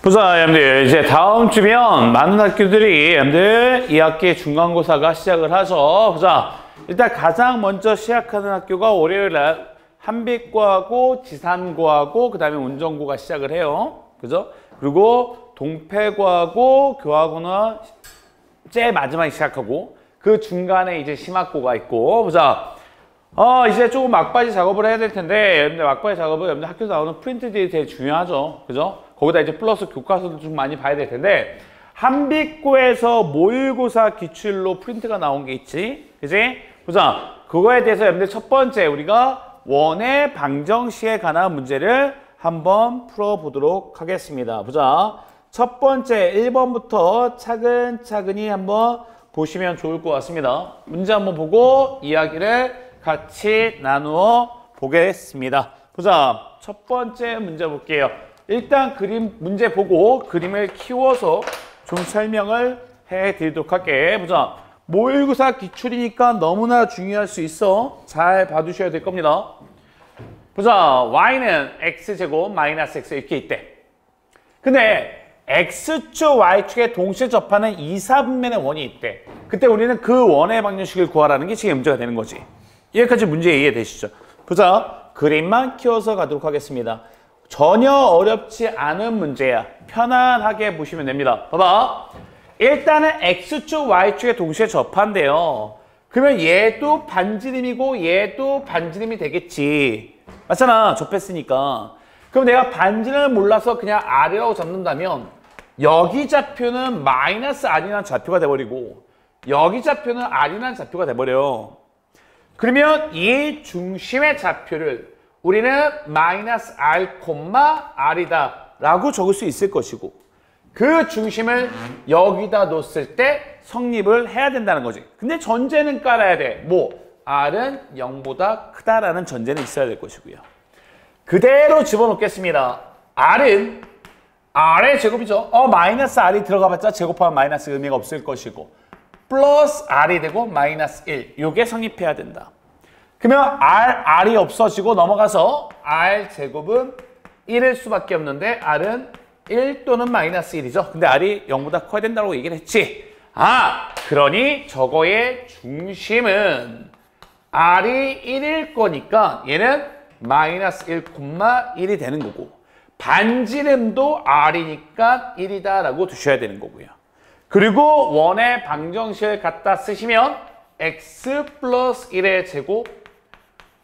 보자, 여러분들. 이제 다음 주면 많은 학교들이 여러분들 2학기 중간고사가 시작을 하죠. 보자. 일단 가장 먼저 시작하는 학교가 월요일날 한빛고하고 지산고하고 그 다음에 운전고가 시작을 해요. 그죠? 그리고 동패고하고 교화고는 제일 마지막에 시작하고 그 중간에 이제 심학고가 있고 보자. 이제 조금 막바지 작업을 해야 될 텐데 여러분들 막바지 작업은 여러분들 학교에서 나오는 프린트들이 되게 중요하죠. 그죠? 거기다 이제 플러스 교과서도 좀 많이 봐야 될 텐데 한빛고에서 모의고사 기출로 프린트가 나온 게 있지. 그지? 보자. 그거에 대해서 여러분들 첫 번째 우리가 원의 방정식에 관한 문제를 한번 풀어보도록 하겠습니다. 보자. 첫 번째 1번부터 차근차근히 한번 보시면 좋을 것 같습니다. 문제 한번 보고 이야기를 같이 나누어 보겠습니다. 보자. 첫 번째 문제 볼게요. 일단 그림 문제 보고 그림을 키워서 좀 설명을 해드리도록 할게. 보자. 모의고사 기출이니까 너무나 중요할 수 있어. 잘 봐두셔야 될 겁니다. 보자. y는 x제곱 마이너스 x 이렇게 있대. 근데 x축, y축에 동시에 접하는 2, 4분면의 원이 있대. 그때 우리는 그 원의 방정식을 구하라는 게 지금 문제가 되는 거지. 여기까지 문제 이해되시죠? 보자. 그림만 키워서 가도록 하겠습니다. 전혀 어렵지 않은 문제야. 편안하게 보시면 됩니다. 봐봐. 일단은 x축, y축에 동시에 접한대요. 그러면 얘도 반지름이고 얘도 반지름이 되겠지. 맞잖아. 접했으니까. 그럼 내가 반지름을 몰라서 그냥 R이라고 잡는다면 여기 좌표는 마이너스 R이라는 좌표가 돼버리고 여기 좌표는 R이라는 좌표가 돼버려. 그러면 이 중심의 좌표를 우리는 마이너스 R, R이다 라고 적을 수 있을 것이고 그 중심을 여기다 놓았을 때 성립을 해야 된다는 거지. 근데 전제는 깔아야 돼. 뭐? R은 0보다 크다라는 전제는 있어야 될 것이고요. 그대로 집어넣겠습니다. R은 R의 제곱이죠. 마이너스 R이 들어가봤자 제곱하면 마이너스 의미가 없을 것이고 플러스 R이 되고 마이너스 1. 요게 성립해야 된다. 그러면 R이 없어지고 넘어가서 R 제곱은 1일 수밖에 없는데 R은 1 또는 마이너스 1이죠. 근데 R이 0보다 커야 된다고 얘기를 했지. 그러니 저거의 중심은 R이 1일 거니까 얘는 마이너스 1,1이 되는 거고 반지름도 R이니까 1이다 라고 두셔야 되는 거고요. 그리고 원의 방정식을 갖다 쓰시면 x 플러스 1의 제곱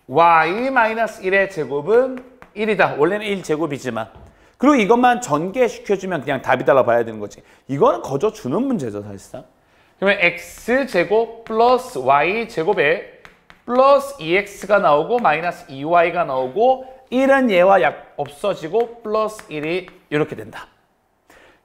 y 마이너스 1의 제곱은 1이다. 원래는 1제곱이지만 그리고 이것만 전개시켜주면 그냥 답이다라 봐야 되는 거지. 이거는 거저 주는 문제죠 사실상. 그러면 x제곱 플러스 y제곱에 플러스 2x가 나오고 마이너스 2y가 나오고 1은 얘와 없어지고 플러스 1이 이렇게 된다.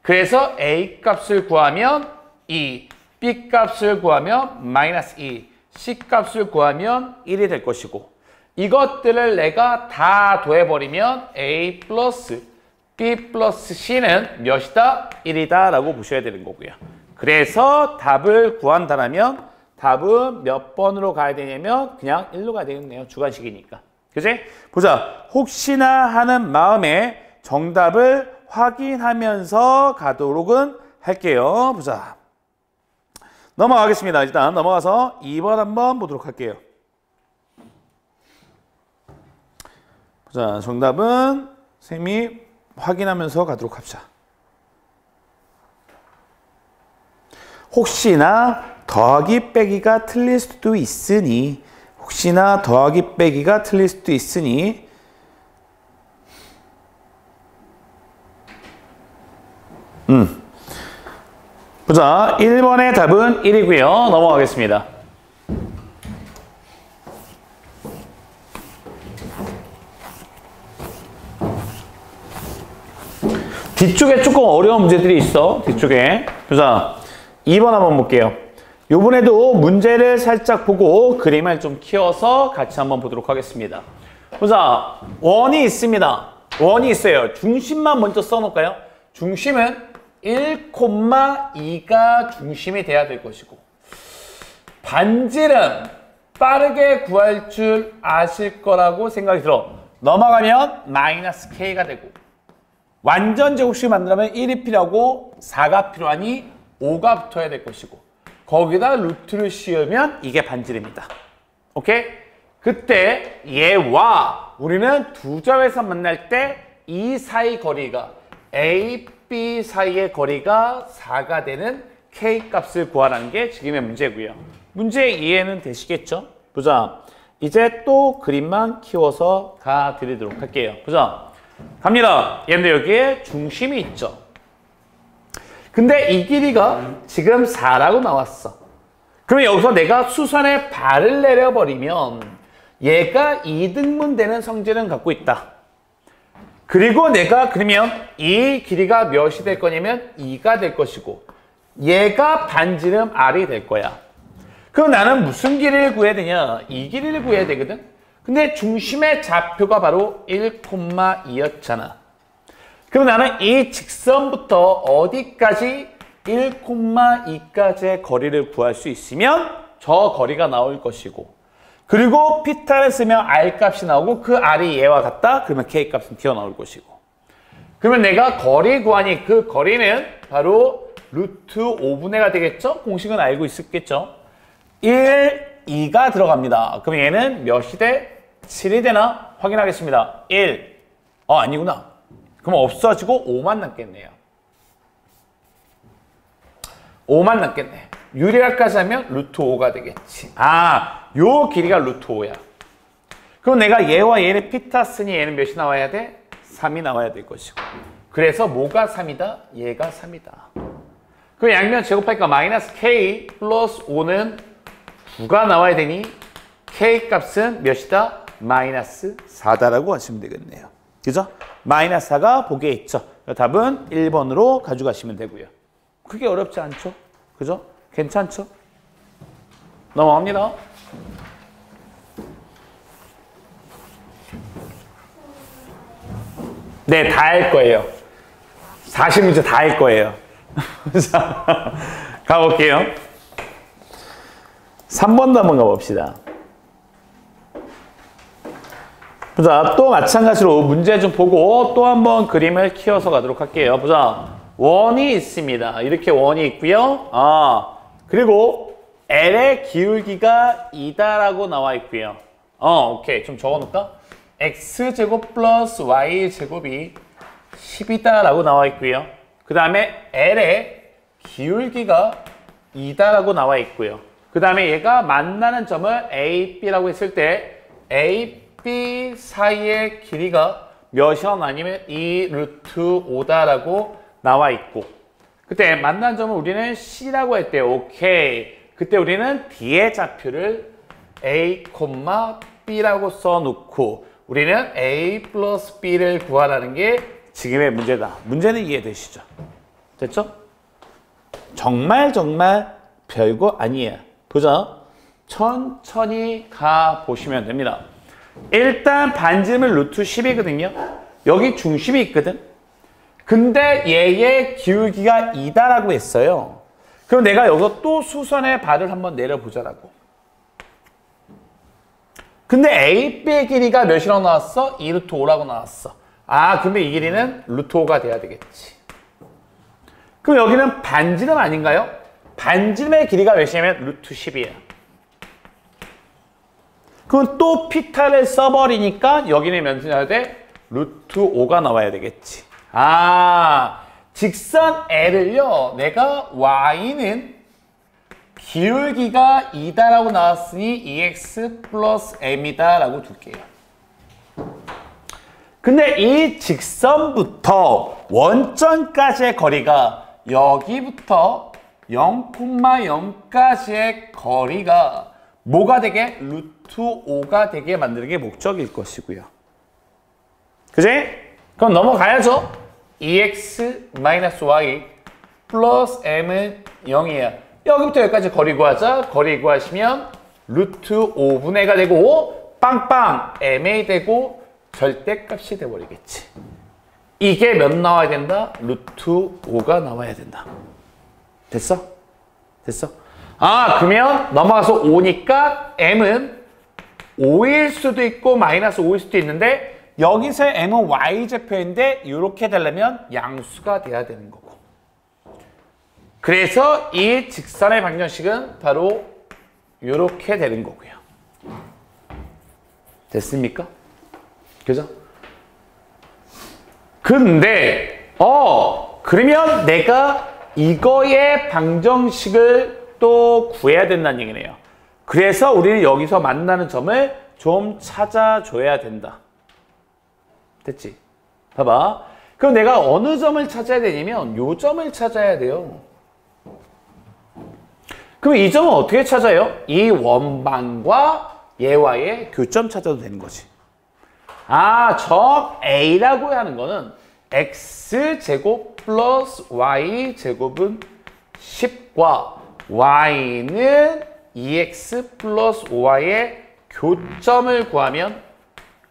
그래서 a 값을 구하면 2, b 값을 구하면 마이너스 2, c 값을 구하면 1이 될 것이고 이것들을 내가 다 더해버리면 a 플러스 b 플러스 c는 몇이다? 1이다 라고 보셔야 되는 거고요. 그래서 답을 구한다면 답은 몇 번으로 가야 되냐면 그냥 1로 가야 되겠네요. 주관식이니까. 그치? 보자. 혹시나 하는 마음에 정답을 확인하면서 가도록은 할게요. 보자. 넘어가겠습니다. 일단 넘어가서 2번 한번 보도록 할게요. 보자. 정답은 쌤이 확인하면서 가도록 합시다. 혹시나 더하기 빼기가 틀릴 수도 있으니 혹시나 더하기 빼기가 틀릴 수도 있으니 보자. 1번의 답은 1이고요. 넘어가겠습니다. 뒤쪽에 조금 어려운 문제들이 있어. 뒤쪽에. 보자. 2번 한번 볼게요. 요번에도 문제를 살짝 보고 그림을 좀 키워서 같이 한번 보도록 하겠습니다. 보자. 원이 있습니다. 원이 있어요. 중심만 먼저 써놓을까요? 중심은 1,2가 중심이 돼야 될 것이고 반지름 빠르게 구할 줄 아실 거라고 생각이 들어. 넘어가면 마이너스 k가 되고 완전 제곱식 만들려면 1이 필요하고 4가 필요하니 5가 붙어야 될 것이고 거기다 루트를 씌우면 이게 반지름이다. 오케이? 그때 얘와 우리는 두 점에서 만날 때 이 사이 거리가 A, B 사이의 거리가 4가 되는 K 값을 구하라는 게 지금의 문제고요. 문제 이해는 되시겠죠? 보자. 이제 또 그림만 키워서 가드리도록 할게요. 보자. 갑니다. 얘는 여기에 중심이 있죠. 근데 이 길이가 지금 4라고 나왔어. 그러면 여기서 내가 수선에 발을 내려버리면 얘가 2등분 되는 성질은 갖고 있다. 그리고 내가 그러면 이 길이가 몇이 될 거냐면 2가 될 것이고 얘가 반지름 R이 될 거야. 그럼 나는 무슨 길이를 구해야 되냐? 이 길이를 구해야 되거든. 근데 중심의 좌표가 바로 1,2였잖아. 그럼 나는 이 직선부터 어디까지 1,2까지의 거리를 구할 수 있으면 저 거리가 나올 것이고 그리고 피타를 쓰면 R 값이 나오고 그 R이 얘와 같다? 그러면 K 값은 튀어나올 것이고 그러면 내가 거리 구하니 그 거리는 바로 루트 5분의가 되겠죠? 공식은 알고 있었겠죠? 1, 2가 들어갑니다. 그럼 얘는 몇이 돼? 7이 되나? 확인하겠습니다. 1. 아니구나. 그럼 없어지고 5만 남겠네요. 5만 남겠네. 유리알까지 하면 루트 5가 되겠지. 요 길이가 루트 5야. 그럼 내가 얘와 얘를 피타 쓰니 얘는 몇이 나와야 돼? 3이 나와야 될 것이고. 그래서 뭐가 3이다? 얘가 3이다. 그럼 양면 제곱하니까 마이너스 K 플러스 5는 9가 나와야 되니 K 값은 몇이다? 마이너스 4다라고 하시면 되겠네요. 그죠? 마이너스 4가 보기에 있죠. 답은 1번으로 가져가시면 되고요. 그게 어렵지 않죠? 그죠? 괜찮죠? 넘어갑니다. 네, 다 할 거예요. 40문제 다 할 거예요. 자, 가볼게요. 3번도 한번 가봅시다. 보자, 또 마찬가지로 문제 좀 보고 또 한번 그림을 키워서 가도록 할게요. 보자, 원이 있습니다. 이렇게 원이 있고요. 그리고 L의 기울기가 2다라고 나와 있고요. 오케이. 좀 적어놓을까? X제곱 플러스 Y제곱이 10이다라고 나와 있고요. 그 다음에 L의 기울기가 2다라고 나와 있고요. 그 다음에 얘가 만나는 점을 A, B라고 했을 때 A, B 사이의 길이가 몇이나 아니면 2 루트 5다라고 나와 있고 그때 만난 점을 우리는 C라고 했대요. 오케이. 그때 우리는 D의 좌표를 A, B라고 써놓고 우리는 A 플러스 B를 구하라는 게 지금의 문제다. 문제는 이해되시죠? 됐죠? 정말 별거 아니에요. 보자. 천천히 가보시면 됩니다. 일단 반지름은 루트 10이거든요. 여기 중심이 있거든. 근데 얘의 기울기가 2다라고 했어요. 그럼 내가 여기서 또 수선의 발을 한번 내려보자라고. 근데 A, B의 길이가 몇이라고 나왔어? 2 루트 5라고 나왔어. 근데 이 길이는 루트 5가 돼야 되겠지. 그럼 여기는 반지름 아닌가요? 반지름의 길이가 몇이냐면 루트 10이에요. 그럼 또 피타를 써버리니까 여기는 몇이 나와야 돼? 루트 5가 나와야 되겠지. 직선 L을요, 내가 Y는 기울기가 2다라고 나왔으니 2x 플러스 m이다 라고 둘게요. 근데 이 직선부터 원점까지의 거리가 여기부터 0,0까지의 거리가 뭐가 되게? 루트 5가 되게 만드는 게 목적일 것이고요. 그지? 그럼 넘어가야죠. 2x-y 플러스 m은 0이야. 여기부터 여기까지 거리 구하자. 거리 구하시면 루트 5분의가 되고 빵빵 ma 되고 절대값이 돼버리겠지. 이게 몇 나와야 된다? 루트 5가 나와야 된다. 됐어? 됐어? 그러면 넘어가서 5니까 m은 5일 수도 있고 마이너스 5일 수도 있는데 여기서의 m은 y좌표인데 이렇게 되려면 양수가 돼야 되는 거고. 그래서 이 직선의 방정식은 바로 이렇게 되는 거고요. 됐습니까? 그죠? 근데 그러면 내가 이거의 방정식을 또 구해야 된다는 얘기네요. 그래서 우리는 여기서 만나는 점을 좀 찾아줘야 된다. 됐지? 봐봐. 그럼 내가 어느 점을 찾아야 되냐면 요 점을 찾아야 돼요. 그럼 이 점은 어떻게 찾아요? 이 원방과 얘와의 교점 찾아도 되는 거지. 점 A라고 하는 거는 X제곱 플러스 Y제곱은 10과 Y는 2X 플러스 5Y의 교점을 구하면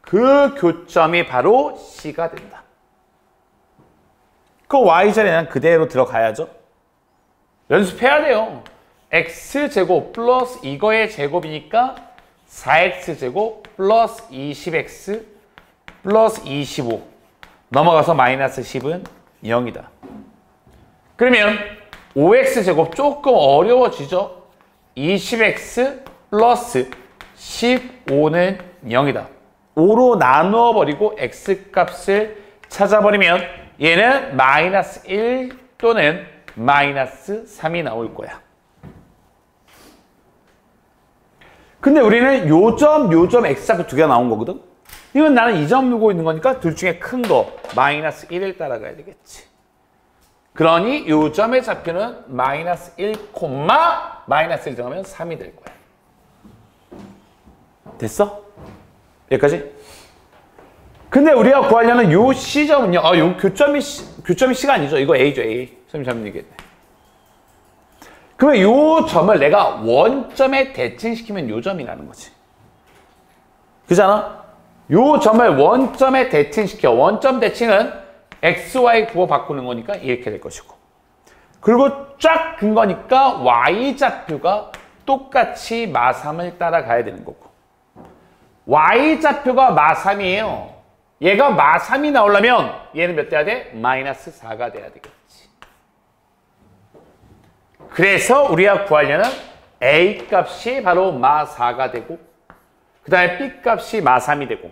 그 교점이 바로 C가 된다. 그 Y자리는 그대로 들어가야죠. 연습해야 돼요. X제곱 플러스 이거의 제곱이니까 4X제곱 플러스 20X 플러스 25 넘어가서 마이너스 10은 0이다. 그러면 5X제곱 조금 어려워지죠? 20X 플러스 15는 0이다. 5로 나누어 버리고 X값을 찾아버리면 얘는 마이너스 1 또는 마이너스 3이 나올 거야. 근데 우리는 요점 X좌표 두 개가 나온 거거든? 이건 나는 이 점 두고 있는 거니까 둘 중에 큰 거 마이너스 1을 따라가야 되겠지. 그러니 요 점의 좌표는 마이너스 1, 마이너스 1 정하면 3이 될 거야. 됐어? 여기까지? 근데 우리가 구하려는 요 C점은요. 요 교점이 C가 아니죠. 이거 A죠, A. 선생님 잘못 얘기했네. 그러면 요 점을 내가 원점에 대칭시키면 요 점이 나는 거지. 그잖아? 요 점을 원점에 대칭시켜. 원점 대칭은 X, Y 구호 바꾸는 거니까 이렇게 될 것이고. 그리고 쫙 근 거니까 Y좌표가 똑같이 마3을 따라가야 되는 거고. Y좌표가 마3이에요. 얘가 마3이 나오려면 얘는 몇 돼야 돼? 마이너스 4가 돼야 되겠지. 그래서 우리가 구하려는 A 값이 바로 마4가 되고 그 다음에 B 값이 마3이 되고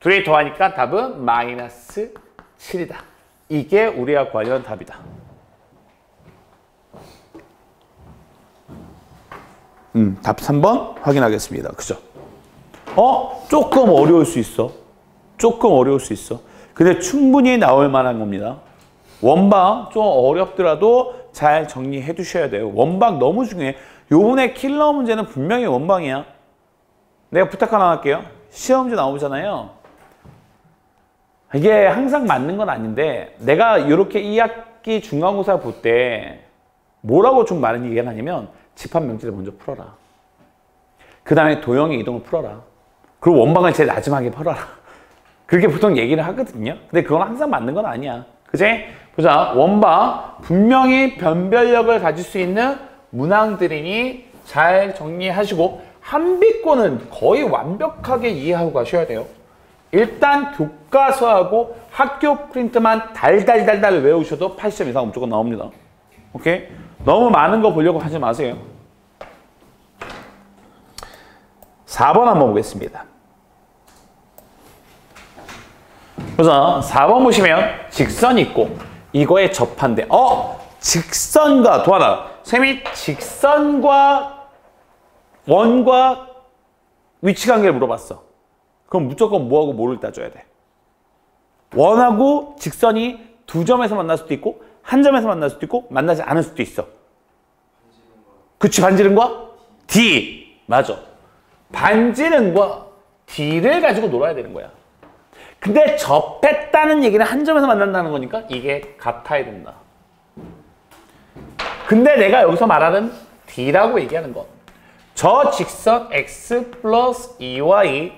둘이 더하니까 답은 마이너스 7이다. 이게 우리가 구하려는 답이다. 답 3번 확인하겠습니다. 그죠? 조금 어려울 수 있어. 조금 어려울 수 있어. 근데 충분히 나올 만한 겁니다. 원방 좀 어렵더라도 잘 정리해 두셔야 돼요. 원방 너무 중요해. 요번에 킬러 문제는 분명히 원방이야. 내가 부탁 하나 할게요. 시험 문제 나오잖아요. 이게 항상 맞는 건 아닌데 내가 이렇게 2학기 중간고사 볼 때 뭐라고 좀 많은 얘기가 하냐면 집합 명제를 먼저 풀어라. 그 다음에 도형의 이동을 풀어라. 그리고 원방을 제일 마지막에 풀어라. 그렇게 보통 얘기를 하거든요. 근데 그건 항상 맞는 건 아니야. 그치? 보자. 원방 분명히 변별력을 가질 수 있는 문항들이니 잘 정리하시고 한비권은 거의 완벽하게 이해하고 가셔야 돼요. 일단 교과서하고 학교 프린트만 달달달달 외우셔도 80점 이상 무조건 나옵니다. 오케이? 너무 많은 거 보려고 하지 마세요. 4번 한번 보겠습니다. 그래서 4번 보시면 직선이 있고 이거에 접한대. 직선과 도와라. 쌤이 직선과 원과 위치관계를 물어봤어. 그럼 무조건 뭐하고 뭐를 따져야 돼. 원하고 직선이 두 점에서 만날 수도 있고 한 점에서 만날 수도 있고 만나지 않을 수도 있어. 그치, 반지름과 D. 맞아. 반지름과 D를 가지고 놀아야 되는 거야. 근데 접했다는 얘기는 한 점에서 만난다는 거니까 이게 같아야 된다. 근데 내가 여기서 말하는 D라고 얘기하는 건 저 직선 X 플러스 2Y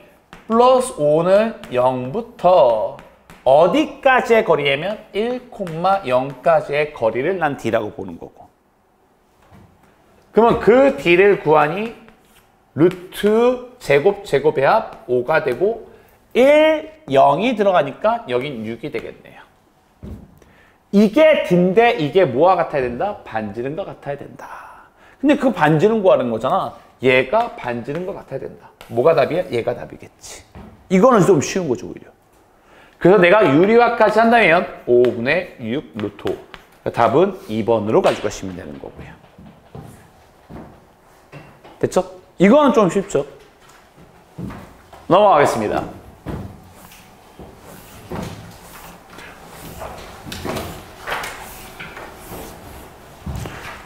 플러스 5는 0부터 어디까지의 거리냐면 1,0까지의 거리를 난 D라고 보는 거고. 그러면 그 D를 구하니 루트 제곱의 합 5가 되고 1, 0이 들어가니까 여긴 6이 되겠네요. 이게 D인데 이게 뭐와 같아야 된다? 반지름과 같아야 된다. 근데 그 반지름 구하는 거잖아. 얘가 반지름과 같아야 된다. 뭐가 답이야? 얘가 답이겠지. 이거는 좀 쉬운 거죠, 오히려. 그래서 내가 유리화까지 한다면 5분의 6 루트 5. 답은 2번으로 가져가시면 되는 거고요. 됐죠? 이거는 좀 쉽죠? 넘어가겠습니다.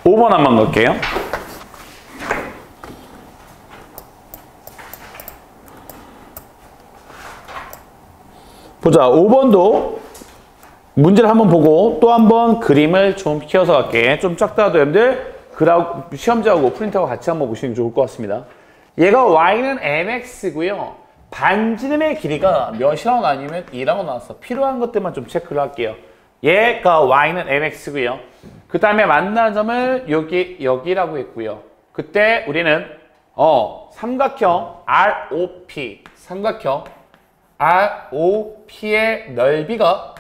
(5번) 한번 갈게요. 보자. 5번도 문제를 한번 보고 또 한번 그림을 좀 키워서 갈게. 좀 작다도 여러분들 시험지하고 프린터하고 같이 한번 보시는 게 좋을 것 같습니다. 얘가 y는 mx고요. 반지름의 길이가 몇이라고 나뉘면 2라고 나왔어. 필요한 것들만 좀 체크를 할게요. 얘가 y는 mx고요. 그 다음에 만나는 점을 여기라고 했고요. 그때 우리는 삼각형 ROP, 삼각형 ROP의 넓이가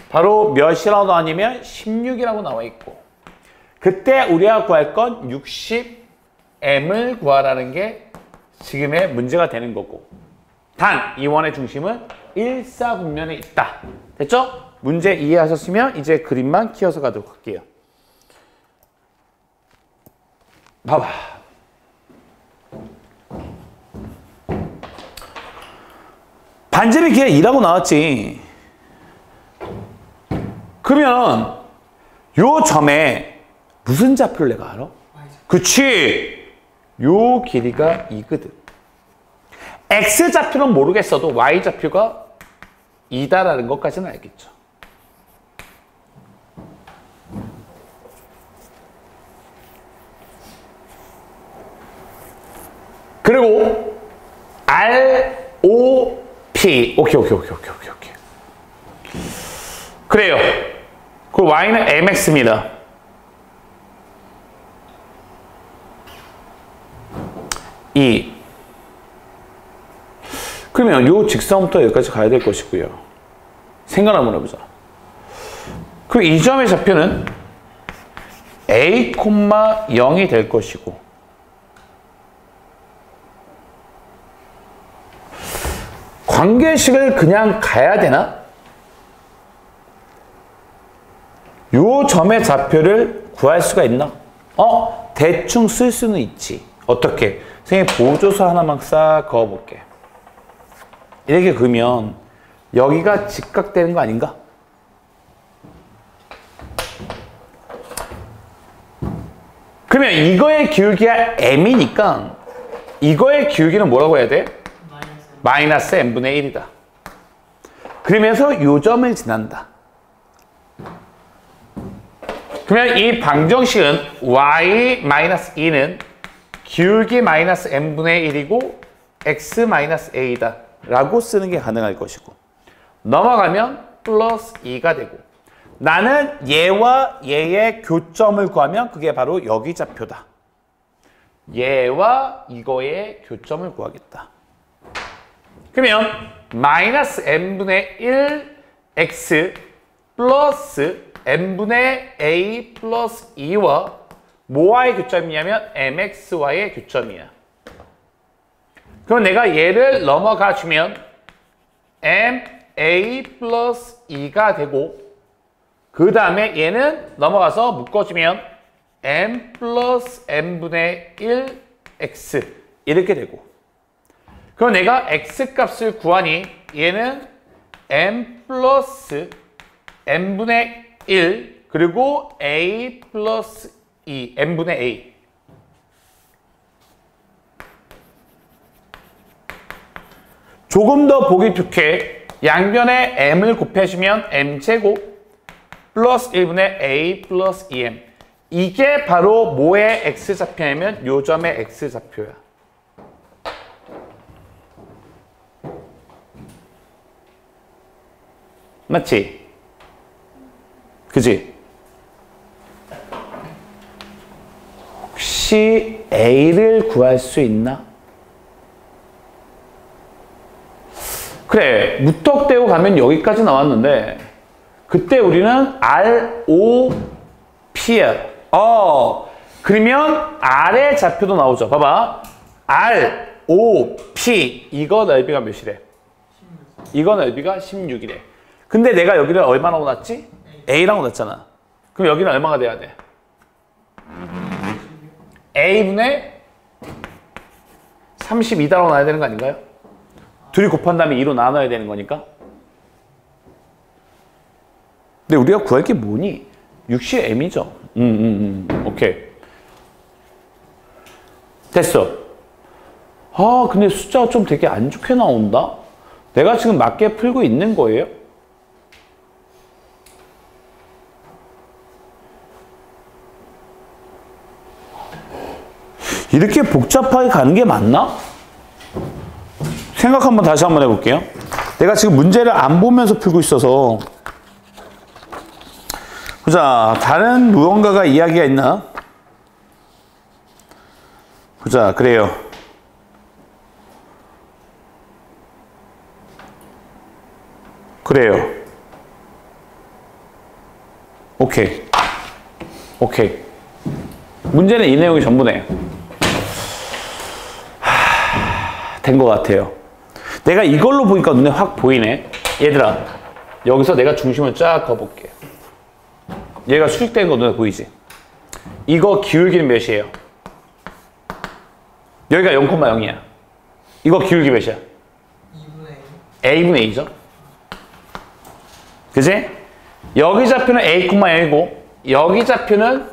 바로 몇이라고 나뉘면 16이라고 나와 있고, 그때 우리가 구할 건 60m을 구하라는 게 지금의 문제가 되는 거고, 단 이 원의 중심은 일사분면에 있다. 됐죠? 문제 이해하셨으면 이제 그림만 키워서 가도록 할게요. 봐봐. 반지름의 길이가 2라고 나왔지. 그러면 요 점에 무슨 좌표를 내가 알아? 그치. 요 길이가 2거든. X좌표는 모르겠어도 Y좌표가 2다라는 것까지는 알겠죠. 그리고 ROP. 오케이. 그래요. 그리고 Y는 MX입니다. 그러면 요 직선부터 여기까지 가야 될 것이고요. 생각 한번 해보자. 그럼 이 점의 좌표는 A, 0이 될 것이고, 관계식을 그냥 가야 되나? 요 점의 좌표를 구할 수가 있나? 대충 쓸 수는 있지. 어떻게? 선생님 보조서 하나만 싹 그어볼게. 이렇게 그으면 여기가 직각되는 거 아닌가? 그러면 이거의 기울기가 m이니까 이거의 기울기는 뭐라고 해야 돼? 마이너스 n분의 1이다. 그러면서 요 점을 지난다. 그러면 이 방정식은 y-2는 기울기 마이너스 n분의 1이고 x 마이너스 a다 라고 쓰는 게 가능할 것이고, 넘어가면 플러스 2가 되고, 나는 얘와 얘의 교점을 구하면 그게 바로 여기 좌표다. 얘와 이거의 교점을 구하겠다. 그러면 마이너스 n분의 1 x 플러스 n분의 a 플러스 2와 뭐와의 교점이냐면 mx와의 교점이야. 그럼 내가 얘를 넘어가 주면 ma 플러스 2가 되고, 그 다음에 얘는 넘어가서 묶어주면 m 플러스 n분의 1 x 이렇게 되고, 그럼 내가 x 값을 구하니 얘는 m 플러스 n분의 1 그리고 a 플러스 2 n분의 a. 조금 더 보기 좋게 양변에 m을 곱해주면 m제곱 플러스 1분의 a 플러스 2m. 이게 바로 뭐의 x좌표냐면 요 점의 x좌표야. 맞지? 그지? 혹시 a를 구할 수 있나? 그래, 무턱대고 가면 여기까지 나왔는데 그때 우리는 R, O, P야. 그러면 R의 좌표도 나오죠. 봐봐. R, O, P. 이거 넓이가 몇이래? 이거 넓이가 16이래. 근데 내가 여기를 얼마라고 놨지? A라고 놨잖아. 그럼 여기는 얼마가 돼야 돼? A분의 32다라고 놔야 되는 거 아닌가요? 둘이 곱한 다음에 2로 나눠야 되는 거니까. 근데 우리가 구할 게 뭐니? 60m이죠. 오케이. 됐어. 근데 숫자가 좀 되게 안 좋게 나온다? 내가 지금 맞게 풀고 있는 거예요? 이렇게 복잡하게 가는 게 맞나? 생각 다시 한번 해볼게요. 내가 지금 문제를 안 보면서 풀고 있어서. 보자, 다른 무언가가 이야기가 있나? 보자, 그래요. 그래요. 오케이. 문제는 이 내용이 전부네. 된 것 같아요. 내가 이걸로 보니까 눈에 확 보이네. 얘들아, 여기서 내가 중심을 쫙 그어볼게. 얘가 수직된 거 눈에 보이지? 이거 기울기는 몇이에요? 여기가 0,0이야. 이거 기울기 몇이야? 2분의 A분의 A죠? 그지? 여기 좌표는 A,0이고 여기 좌표는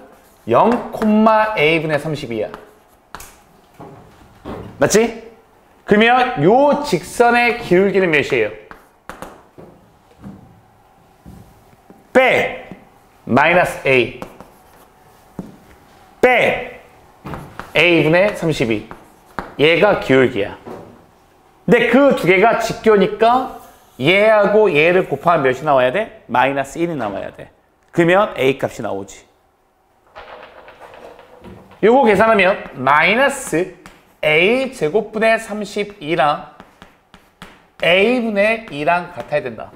0,A분의 32야. 맞지? 그러면 요 직선의 기울기는 몇이에요? 빼 마이너스 A 빼 A분의 32. 얘가 기울기야. 근데 그 두 개가 직교니까 얘하고 얘를 곱하면 몇이 나와야 돼? 마이너스 1이 나와야 돼. 그러면 A 값이 나오지. 요거 계산하면 마이너스 A 제곱분의 32랑 A분의 2랑 같아야 된다.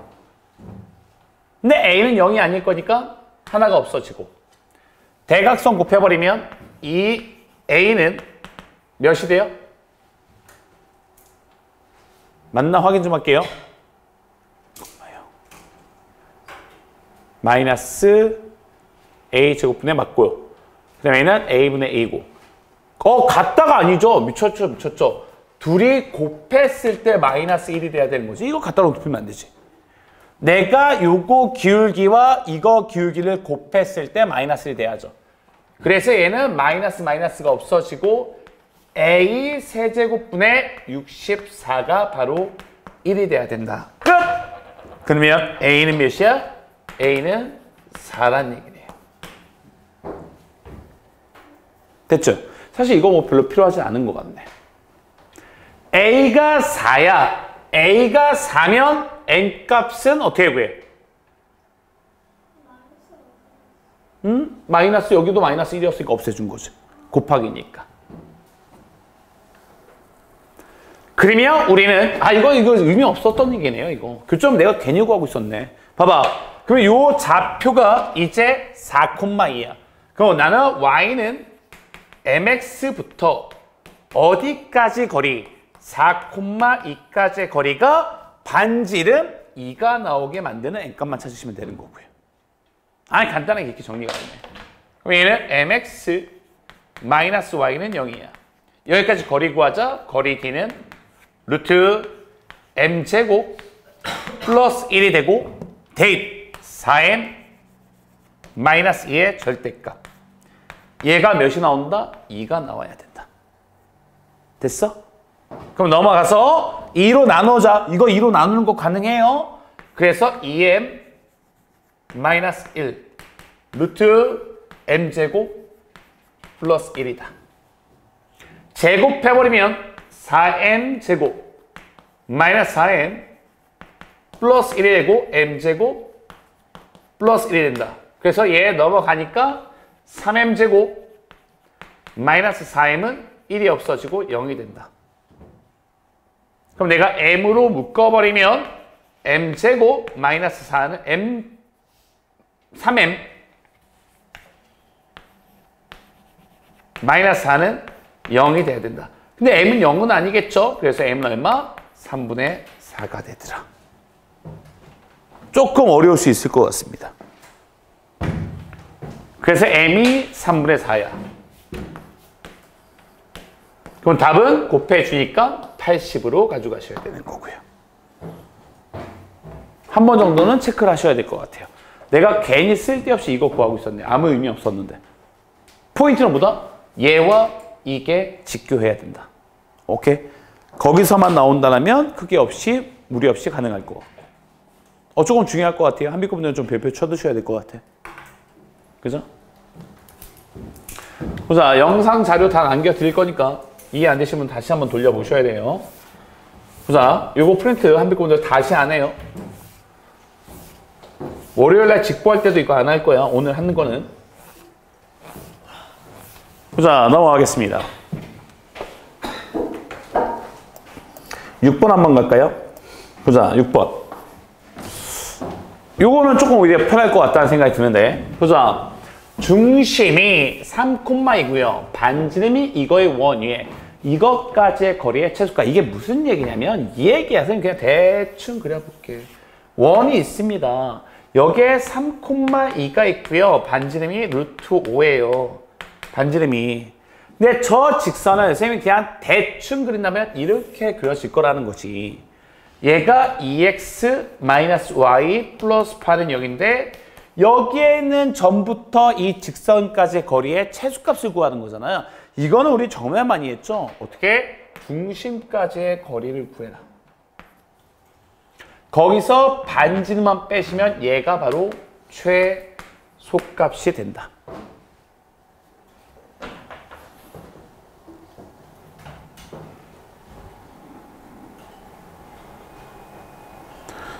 근데 A는 0이 아닐 거니까 하나가 없어지고 대각선 곱해버리면 이 A는 몇이 돼요? 맞나 확인 좀 할게요. 마이너스 A 제곱분의 맞고요. 그 다음에 A는 A분의 A고 같다가 아니죠. 미쳤죠. 둘이 곱했을 때 마이너스 1이 돼야 되는 거지. 이거 갖다 놓으면 안 되지. 내가 요거 기울기와 이거 기울기를 곱했을 때 마이너스 1이 돼야죠. 그래서 얘는 마이너스가 없어지고 A 세제곱분의 64가 바로 1이 돼야 된다. 끝! 그러면 A는 몇이야? A는 4란 얘기네요. 됐죠? 사실 이거 뭐 별로 필요하지 않은 것 같네. A가 4야. A가 4면 N값은 어떻게 구해? 마이너스 여기도 마이너스 1이었으니까 없애준 거지. 곱하기니까. 그러면 우리는 이거 의미 없었던 얘기네요. 이거. 교점 내가 괜히 구하고 있었네. 봐봐. 그러면 요 좌표가 이제 4,2야. 그럼 나는 Y는 MX부터 어디까지 거리? 4,2까지의 거리가 반지름 2가 나오게 만드는 N값만 찾으시면 되는 거고요. 간단하게 이렇게 정리가 되네. 그럼 얘는 MX 마이너스 Y는 0이야. 여기까지 거리 구하자. 거리 D는 루트 M제곱 플러스 1이 되고 대입 4M 마이너스 2의 절대값. 얘가 몇이 나온다? 2가 나와야 된다. 됐어? 그럼 넘어가서 2로 나누자. 이거 2로 나누는 거 가능해요? 그래서 2m 마이너스 1 루트 m제곱 플러스 1이다. 제곱해버리면 4m제곱 마이너스 4m 플러스 1이 되고 m제곱 플러스 1이 된다. 그래서 얘 넘어가니까 3m제곱 마이너스 4m은 1이 없어지고 0이 된다. 그럼 내가 m으로 묶어버리면 m제곱 마이너스 4는 m 3m 마이너스 4는 0이 돼야 된다. 근데 m은 0은 아니겠죠? 그래서 m은 얼마? 3분의 4가 되더라. 조금 어려울 수 있을 것 같습니다. 그래서 m이 3분의 4야. 그럼 답은 곱해주니까 80으로 가져가셔야 되는 거고요. 한 번 정도는 체크를 하셔야 될 것 같아요. 내가 괜히 쓸데없이 이거 구하고 있었네. 아무 의미 없었는데. 포인트는 뭐다? 얘와 이게 직교해야 된다. 오케이? 거기서만 나온다면 크게 없이 무리 없이 가능할 거. 조금 중요할 것 같아요. 한비코 분들은 좀 별표 쳐두셔야 될 것 같아. 그죠? 보자, 영상 자료 다 남겨드릴 거니까 이해 안 되시면 다시 한번 돌려보셔야 돼요. 보자, 요거 프린트 한비코 분들 다시 안 해요. 월요일날 직보할 때도 이거 안 할 거야. 오늘 하는 거는. 보자, 넘어가겠습니다. 6번 한번 갈까요? 보자, 6번. 요거는 조금 오히려 편할 것 같다는 생각이 드는데. 보자, 중심이 3,2고요. 반지름이 이거의 원위에 이것까지의 거리의 최소가. 이게 무슨 얘기냐면 이 얘기야. 선생님 그냥 대충 그려볼게. 원이 있습니다. 여기에 3,2가 있고요. 반지름이 루트 5예요. 반지름이. 근데 저 직선을 선생님이 그냥 대충 그린다면 이렇게 그려질 거라는 거지. 얘가 2x-y 플러스 8은 0인데 여기에는 전부터 이 직선까지의 거리의 최소값을 구하는 거잖아요. 이거는 우리 정말 많이 했죠. 어떻게? 중심까지의 거리를 구해라. 거기서 반지름만 빼시면 얘가 바로 최소값이 된다.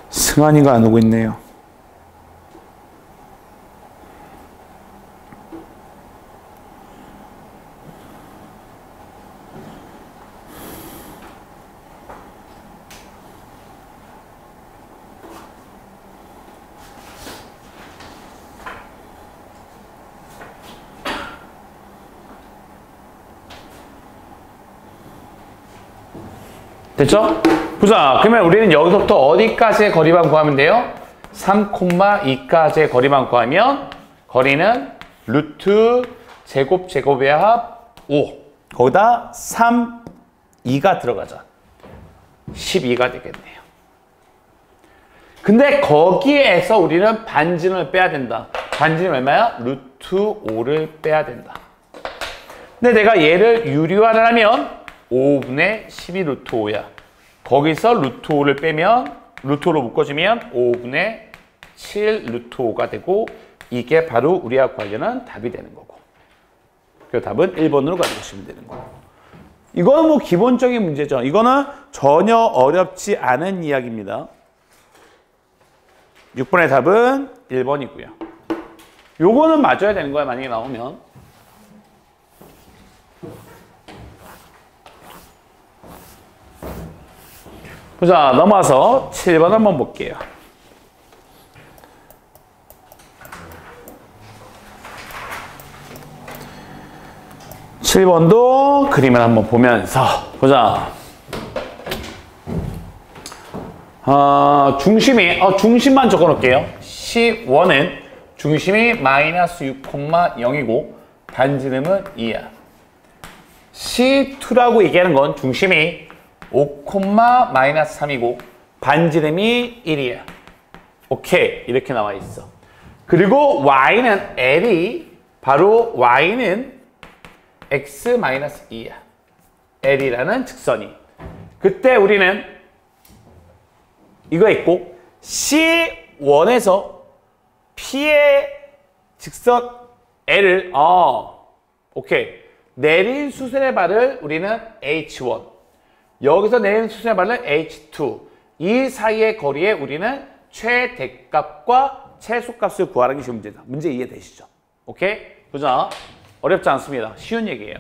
승환이가 안 오고 있네요. 됐죠? 보자. 그러면 우리는 여기서부터 어디까지의 거리만 구하면 돼요? 3,2까지의 거리만 구하면 거리는 루트 제곱의 합 5. 거기다 3, 2가 들어가자. 12가 되겠네요. 근데 거기에서 우리는 반지름을 빼야 된다. 반지름 얼마야? 루트 5를 빼야 된다. 근데 내가 얘를 유리화를 하면 5분의 12 루트 5야. 거기서 루트 5를 빼면 루트 5로 묶어주면 5분의 7 루트 5가 되고 이게 바로 우리가 구하려는 답이 되는 거고. 그래서 답은 1번으로 가져가시면 되는 거고. 이거는 뭐 기본적인 문제죠. 이거는 전혀 어렵지 않은 이야기입니다. 6번의 답은 1번이고요. 요거는 맞아야 되는 거야, 만약에 나오면. 자, 넘어와서 7번 한번 볼게요. 7번도 그림을 한번 보면서 보자. 중심만 적어 놓을게요. C1은 중심이 마이너스 6,0이고 반지름은 2야. C2라고 얘기하는 건 중심이 5,-3이고 반지름이 1이야. 오케이. 이렇게 나와 있어. 그리고 y는 L이 바로 y는 x-2야. L이라는 직선이. 그때 우리는 이거 있고 C1에서 P의 직선 L을 오케이. 내린 수순의 발을 우리는 H1. 여기서 내린 수순의 발을 H2. 이 사이의 거리에 우리는 최대값과 최소값을 구하는 게 지금 문제다. 문제 이해되시죠? 오케이? 보자. 어렵지 않습니다. 쉬운 얘기예요.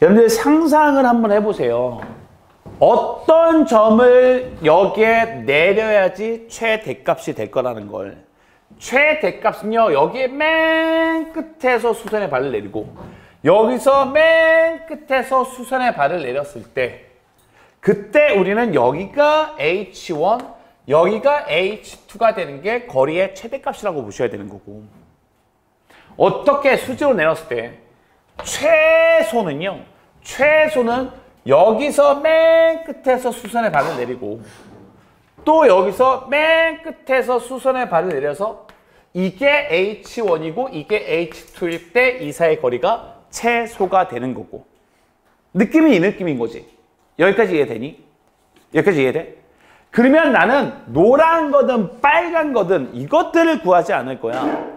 여러분들 상상을 한번 해보세요. 어떤 점을 여기에 내려야지 최대값이 될 거라는 걸. 최대값은요, 여기 맨 끝에서 수선의 발을 내리고 여기서 맨 끝에서 수선의 발을 내렸을 때 그때 우리는 여기가 H1, 여기가 H2가 되는 게 거리의 최대값이라고 보셔야 되는 거고, 어떻게 수직으로 내렸을 때 최소는 여기서 맨 끝에서 수선의 발을 내리고 또 여기서 맨 끝에서 수선의 발을 내려서 이게 H1이고 이게 H2일 때 이 사이의 거리가 최소가 되는 거고, 느낌이 이 느낌인 거지. 여기까지 이해되니? 여기까지 이해돼? 그러면 나는 노란 거든 빨간 거든 이것들을 구하지 않을 거야.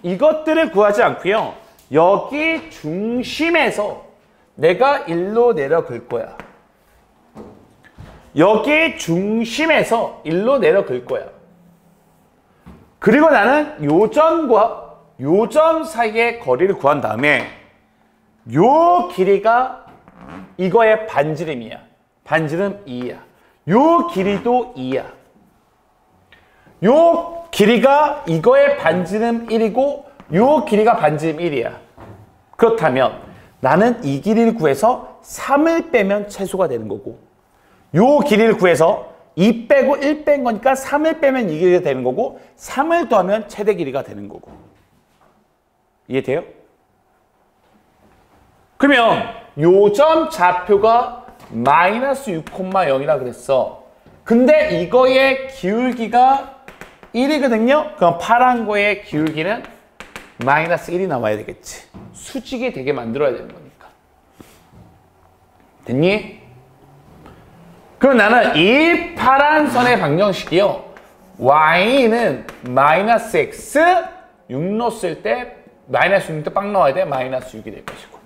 이것들을 구하지 않고요. 여기 중심에서 내가 일로 내려 긁 거야. 여기 중심에서 일로 내려 긁 거야. 그리고 나는 요 점과 요 점 사이의 거리를 구한 다음에 요 길이가 이거의 반지름이야. 반지름 2야. 요 길이도 2야. 요 길이가 이거의 반지름 1이고 요 길이가 반지름 1이야. 그렇다면 나는 이 길이를 구해서 3을 빼면 최소가 되는 거고, 요 길이를 구해서 2 빼고 1 뺀 거니까 3을 빼면 이 길이가 되는 거고, 3을 더하면 최대 길이가 되는 거고. 이해돼요? 그러면 요점 좌표가 마이너스 6,0이라 그랬어. 근데 이거의 기울기가 1이거든요? 그럼 파란 거의 기울기는 마이너스 1이 나와야 되겠지. 수직이 되게 만들어야 되는 거니까. 됐니? 그럼 나는 이 파란 선의 방정식이요. y는 마이너스 x 6 넣었을 때 마이너스 6 때 빵 넣어야 돼. 마이너스 6이 될 것이고.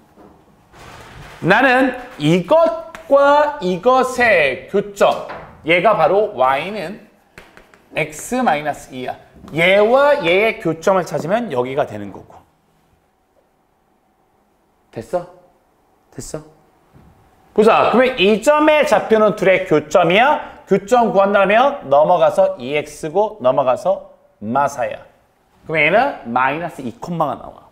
나는 이것과 이것의 교점, 얘가 바로 y는 x 마이너스 2야. 얘와 얘의 교점을 찾으면 여기가 되는 거고. 됐어? 됐어? 보자. 그러면 이 점의 좌표는 둘의 교점이야. 교점 구한다면 넘어가서 2x고 넘어가서 마사야. 그럼 얘는 마이너스 2,가 나와.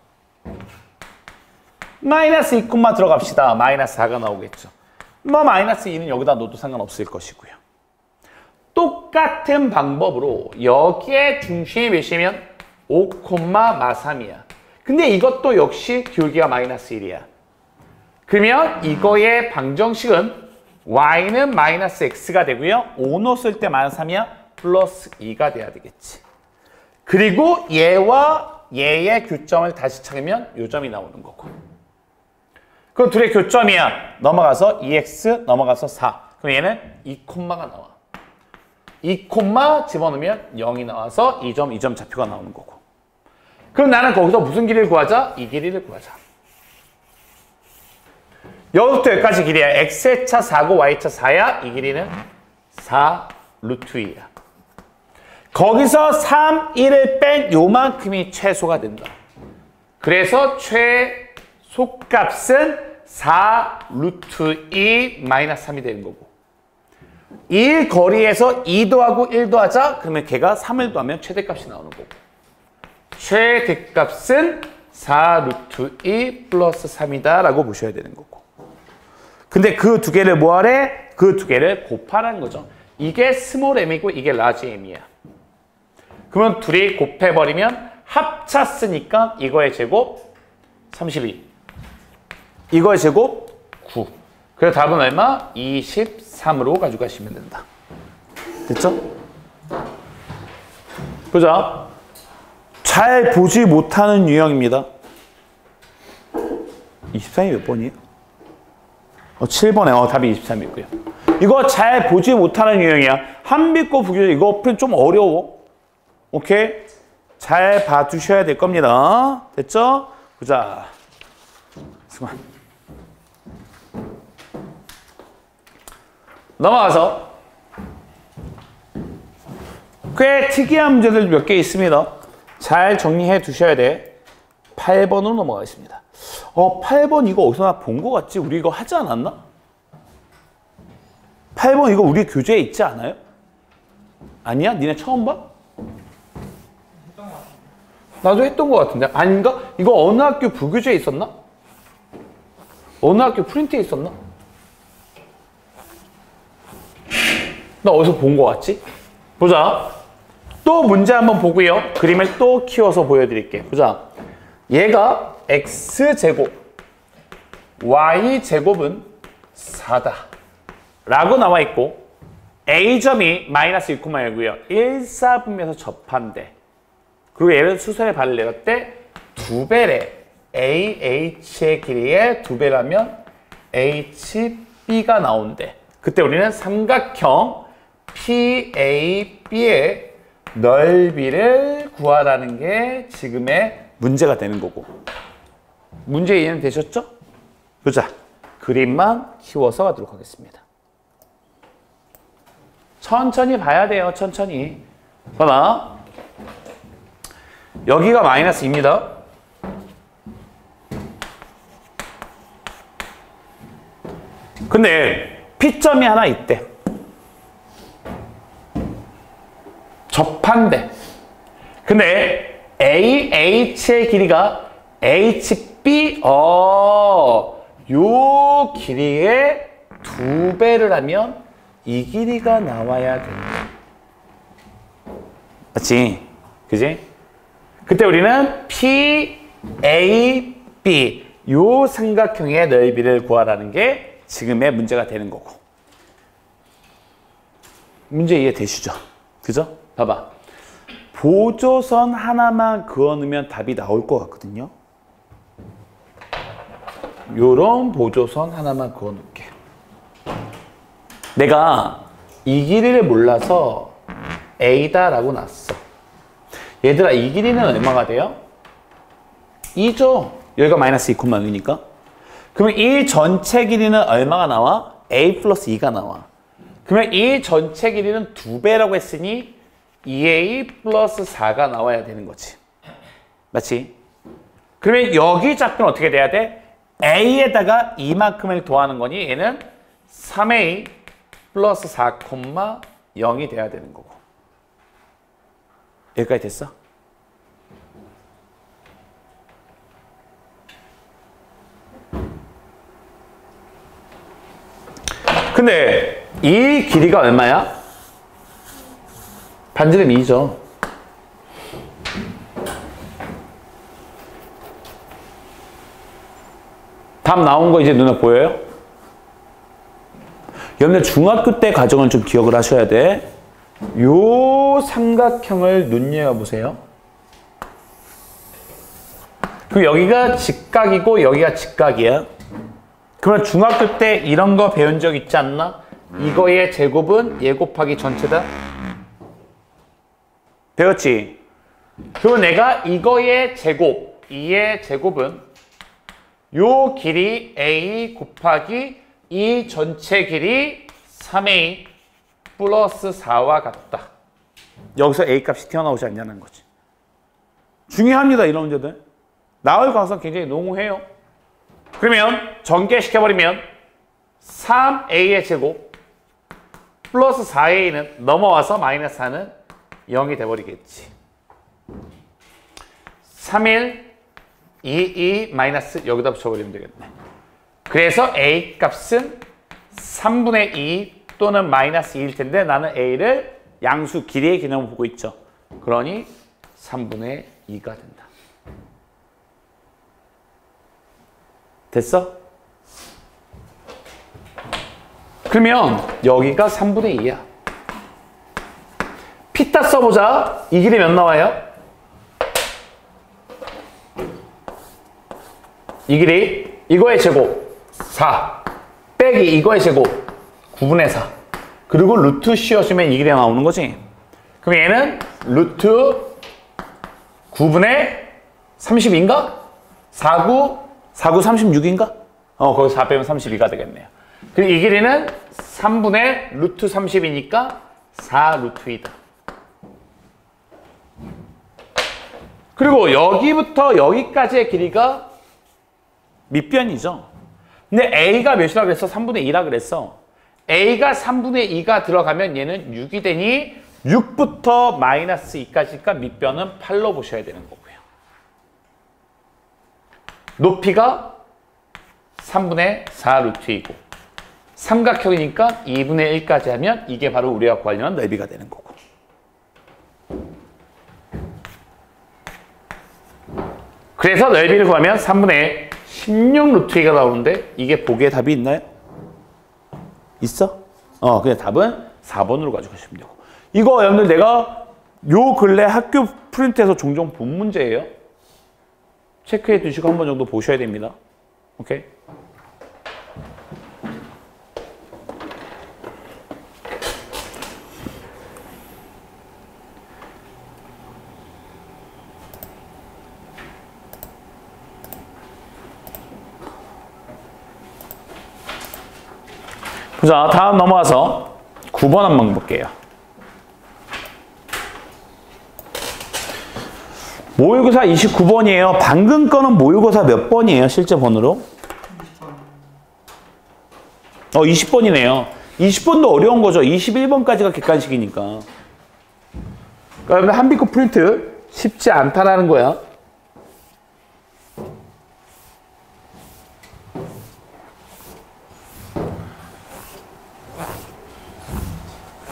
마이너스 2, 들어갑시다. 마이너스 4가 나오겠죠. 뭐 마이너스 2는 여기다 넣어도 상관없을 것이고요. 똑같은 방법으로 여기에 중심이 몇이면 5, 마3이야. 근데 이것도 역시 기울기가 마이너스 1이야. 그러면 이거의 방정식은 y는 마이너스 x가 되고요. 5 넣었을 때 마이너스 3이야. 플러스 2가 돼야 되겠지. 그리고 얘와 얘의 교점을 다시 찾으면 요 점이 나오는 거고. 그럼 둘의 교점이야. 넘어가서 2x, 넘어가서 4. 그럼 얘는 2,가 나와. 2, 집어넣으면 0이 나와서 이 점 좌표가 나오는 거고. 그럼 나는 거기서 무슨 길이를 구하자? 이 길이를 구하자. 여기부터 여기까지 길이야. x의 차 4고 y의 차 4야. 이 길이는 4 루트 2야. 거기서 3, 1을 뺀 요만큼이 최소가 된다. 그래서 최소값은 4 루트 2 마이너스 3이 되는 거고. 이 거리에서 2 더하고 1 더하자. 그러면 걔가 3을 더하면 최대값이 나오는 거고. 최대값은 4 루트 2 플러스 3이다 라고 보셔야 되는 거고. 근데 그 두 개를 뭐하래? 그 두 개를 곱하라는 거죠. 이게 스몰 m이고 이게 라지 m이야. 그러면 둘이 곱해버리면 합쳤으니까 이거의 제곱 32. 이거의 제곱 9. 그래서 답은 얼마? 23으로 가져가시면 된다. 됐죠? 보자. 잘 보지 못하는 유형입니다. 23이 몇 번이에요? 7번에 답이 23이고요. 이거 잘 보지 못하는 유형이야. 한빛고 부교재 이거 좀 어려워. 오케이? 잘 봐두셔야 될 겁니다. 됐죠? 보자. 수고한. 넘어가서 꽤 특이한 문제들 몇 개 있습니다. 잘 정리해 두셔야 돼. 8번으로 넘어가겠습니다. 8번 이거 어디서 나 본 거 같지? 우리 이거 하지 않았나? 8번 이거 우리 교재에 있지 않아요? 아니야? 니네 처음 봐? 나도 했던 거 같은데. 아닌가? 이거 어느 학교 부교재에 있었나? 어느 학교 프린트에 있었나? 나 어디서 본 거 같지? 보자. 또 문제 한번 보고요. 그림을 또 키워서 보여드릴게. 보자. 얘가 x제곱, y제곱은 4다. 라고 나와 있고 a점이 마이너스 1,1고요. 1, 4분면에서 접한대. 그리고 얘를 수선의 발을 내렸대. 2배래. AH의 길이의 2배라면 HB가 나온대. 그때 우리는 삼각형 PAB의 넓이를 구하라는 게 지금의 문제가 되는 거고. 문제 이해는 되셨죠? 보자. 그림만 키워서 가도록 하겠습니다. 천천히 봐야 돼요. 천천히. 봐봐. 여기가 마이너스 2입니다. 근데 P점이 하나 있대. 접한대. 근데 AH의 길이가 HB, 요 길이의 2배를 하면 이 길이가 나와야 돼. 맞지? 그지? 그때 우리는 PAB, 요 삼각형의 넓이를 구하라는 게 지금의 문제가 되는 거고. 문제 이해되시죠? 그죠? 봐봐. 보조선 하나만 그어놓으면 답이 나올 것 같거든요. 요런 보조선 하나만 그어놓을게. 내가 이 길이를 몰라서 A다라고 놨어. 얘들아, 이 길이는 얼마가 돼요? 2죠. 여기가 마이너스 2,6이니까. 그러면 이 전체 길이는 얼마가 나와? A 플러스 2가 나와. 그러면 이 전체 길이는 2배라고 했으니 2A 플러스 4가 나와야 되는 거지. 맞지? 그러면 여기 좌표는 어떻게 돼야 돼? A에다가 이만큼을 더하는 거니 얘는 3A 플러스 4,0이 돼야 되는 거고. 여기까지 됐어? 근데 이 길이가 얼마야? 반지름 2죠. 답 나온 거 이제 눈에 보여요? 여러분들 중학교 때 과정을 좀 기억을 하셔야 돼. 요 삼각형을 눈여겨보세요. 그럼 여기가 직각이고 여기가 직각이야. 그러면 중학교 때 이런 거 배운 적 있지 않나? 이거의 제곱은 얘 곱하기 전체다. 배웠지? 그러면 내가 이거의 제곱, 이의 제곱은 요 길이 A 곱하기 이 전체 길이 3A 플러스 4와 같다. 여기서 A 값이 튀어나오지 않냐는 거지. 중요합니다, 이런 문제들. 나올 가능성 굉장히 농후해요. 그러면 전개시켜버리면 3A의 제곱 플러스 4A는 넘어와서 마이너스 4는 0이 돼버리겠지. 3일 2, 마이너스 여기다 붙여버리면 되겠네. 그래서 A 값은 3분의 2 또는 마이너스 2일 텐데 나는 A를 양수 길이의 개념을 보고 있죠. 그러니 3분의 2가 된다. 됐어? 그러면 여기가 3분의 2야. 피타 써보자. 이 길이 몇 나와요? 이 길이 이거의 제곱 4 빼기 이거의 제곱 9분의 4 그리고 루트 씌워주면 이 길이 나오는 거지. 그럼 얘는 루트 9분의 32인가? 49 36인가? 거기서 4 빼면 32가 되겠네요. 그리고 이 길이는 3분의 루트 30이니까 4 루트 2다. 그리고 여기부터 여기까지의 길이가 밑변이죠. 근데 A가 몇이라 그랬어? 3분의 2라 그랬어. A가 3분의 2가 들어가면 얘는 6이 되니 6부터 마이너스 2까지니까 밑변은 8로 보셔야 되는 거고요. 높이가 3분의 4 루트이고 삼각형이니까 2분의 1까지 하면 이게 바로 우리가 구하려는 넓이가 되는 거고. 그래서 넓이를 구하면 3분의 16 루트 2가 나오는데 이게 보기에 답이 있나요? 있어? 그냥 답은 4번으로 가져가시면 되고. 이거 여러분들 내가 요 근래 학교 프린트에서 종종 본 문제예요. 체크해 두시고 한 번 정도 보셔야 됩니다. 오케이? 자, 다음 넘어와서 9번 한번 볼게요. 모의고사 29번이에요. 방금 거는 모의고사 몇 번이에요? 실제 번호로? 20번이네요. 20번도 어려운 거죠. 21번까지가 객관식이니까. 그러면 한비코 프린트 쉽지 않다라는 거야.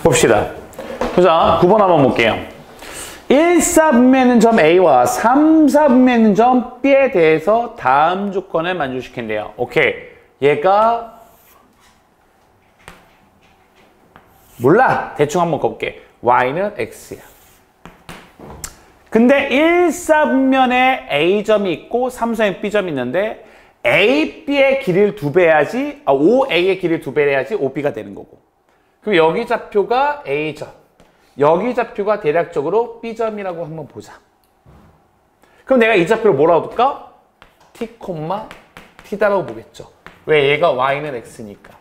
봅시다. 자, 9번 한번 볼게요. 1, 4분면은 점 A와 3, 4분면은 점 B에 대해서 다음 조건을 만족시킨대요. 오케이. 얘가 몰라. 대충 한번 가볼게. Y는 X야. 근데 1, 4분면에 A점이 있고 3, 4에 B점이 있는데 A, B의 길이를 2배 해야지 5A의 길이를 2배 해야지 5B가 되는 거고. 그럼 여기 좌표가 A점, 여기 좌표가 대략적으로 B점이라고 한번 보자. 그럼 내가 이 좌표를 뭐라고 둘까? T, T다라고 보겠죠. 왜? 얘가 Y는 X니까.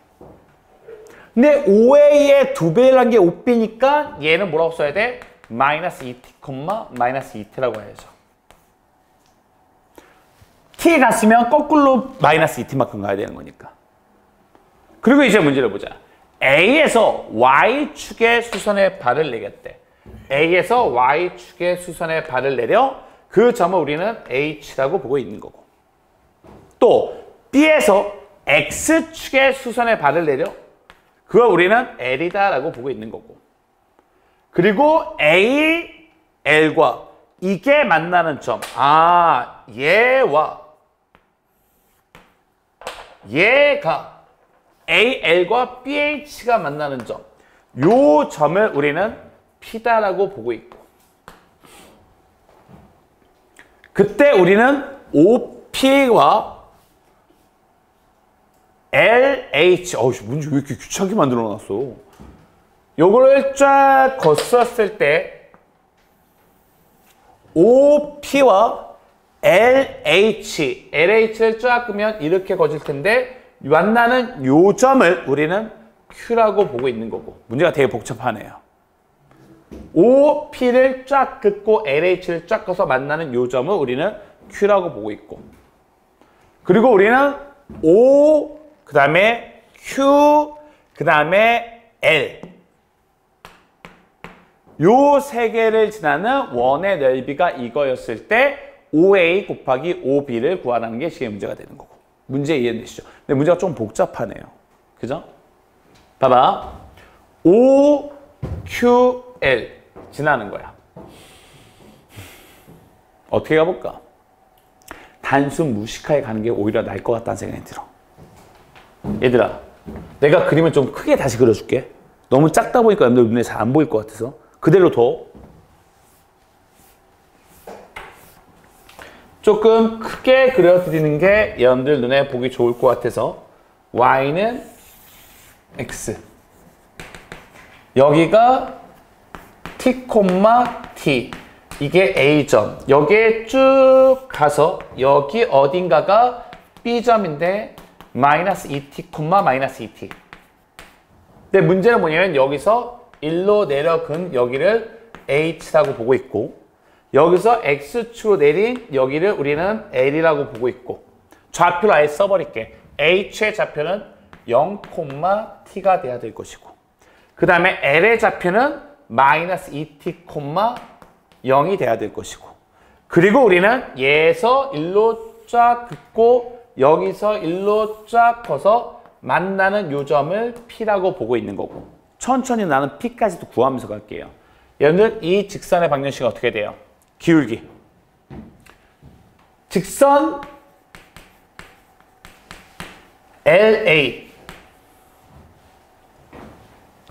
근데 5A의 2배를 한 게 5B니까 얘는 뭐라고 써야 돼? 마이너스 2T, 마이너스 2T라고 해야죠. T 갔으면 거꾸로 마이너스 2T만큼 가야 되는 거니까. 그리고 이제 문제를 보자. A에서 Y축의 수선의 발을 내겠대. A에서 Y축의 수선의 발을 내려 그 점을 우리는 H라고 보고 있는 거고. 또 B에서 X축의 수선의 발을 내려 그걸 우리는 L이다라고 보고 있는 거고. 그리고 A, L과 이게 만나는 점. 얘와 얘가 AL과 BH가 만나는 점. 요 점을 우리는 P다라고 보고 있고. 그때 우리는 OP와 LH. 문제 왜 이렇게 귀찮게 만들어 놨어? 요거를 쫙 거쳤을 때 OP와 LH를 쫙 끄면 이렇게 거칠 텐데 만나는 요 점을 우리는 Q라고 보고 있는 거고. 문제가 되게 복잡하네요. OP를 쫙 긋고 LH를 쫙 꺼서 만나는 요 점을 우리는 Q라고 보고 있고. 그리고 우리는 O, 그 다음에 Q, 그 다음에 L. 요 세 개를 지나는 원의 넓이가 이거였을 때 OA 곱하기 OB를 구하라는 게 시계 문제가 되는 거고. 문제 이해되시죠? 근데 문제가 좀 복잡하네요. 그죠? 봐봐. O, Q, L 지나는 거야. 어떻게 가볼까? 단순 무식하게 가는 게 오히려 나을 것 같다는 생각이 들어. 얘들아, 내가 그림을 좀 크게 다시 그려줄게. 너무 작다 보니까 여러분들 눈에 잘 안 보일 것 같아서. 그대로 둬. 조금 크게 그려드리는 게 여러분들 눈에 보기 좋을 것 같아서. Y는 X. 여기가 T, T. 이게 A점. 여기에 쭉 가서 여기 어딘가가 B점인데 마이너스 2T, 마이너스 2T. 근데 문제는 뭐냐면 여기서 1로 내려근 여기를 H라고 보고 있고 여기서 X축으로 내린 여기를 우리는 L이라고 보고 있고 좌표를 아예 써버릴게. h의 좌표는 0,t가 돼야 될 것이고 그 다음에 l의 좌표는 마이너스 2t, 0이 돼야 될 것이고 그리고 우리는 얘에서 1로 쫙 긋고 여기서 1로 쫙 커서 만나는 요점을 P라고 보고 있는 거고 천천히 나는 P까지도 구하면서 갈게요. 여러분들 이 직선의 방정식이 어떻게 돼요? 기울기. 직선 LA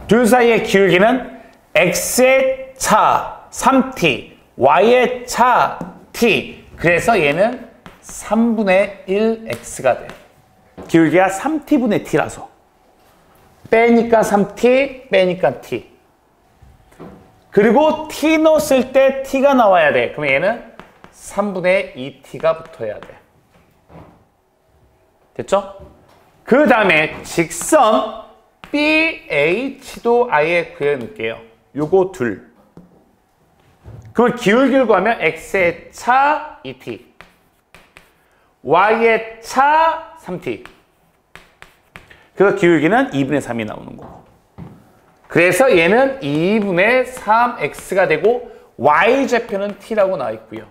둘 사이의 기울기는 x의 차 3t, y의 차 t. 그래서 얘는 3분의 1x가 돼. 기울기가 3t분의 t라서. 빼니까 3t, 빼니까 t. 그리고 t 넣었을 때 t가 나와야 돼. 그럼 얘는 3분의 2t가 붙어야 돼. 됐죠? 그 다음에 직선 BH도 아예 그려놓을게요. 요거 둘. 그러면 기울기를 구하면 x의 차 2t, y의 차 3t. 그래서 기울기는 2분의 3이 나오는 거고. 그래서 얘는 2분의 3x가 되고 y좌표는 t라고 나와 있고요.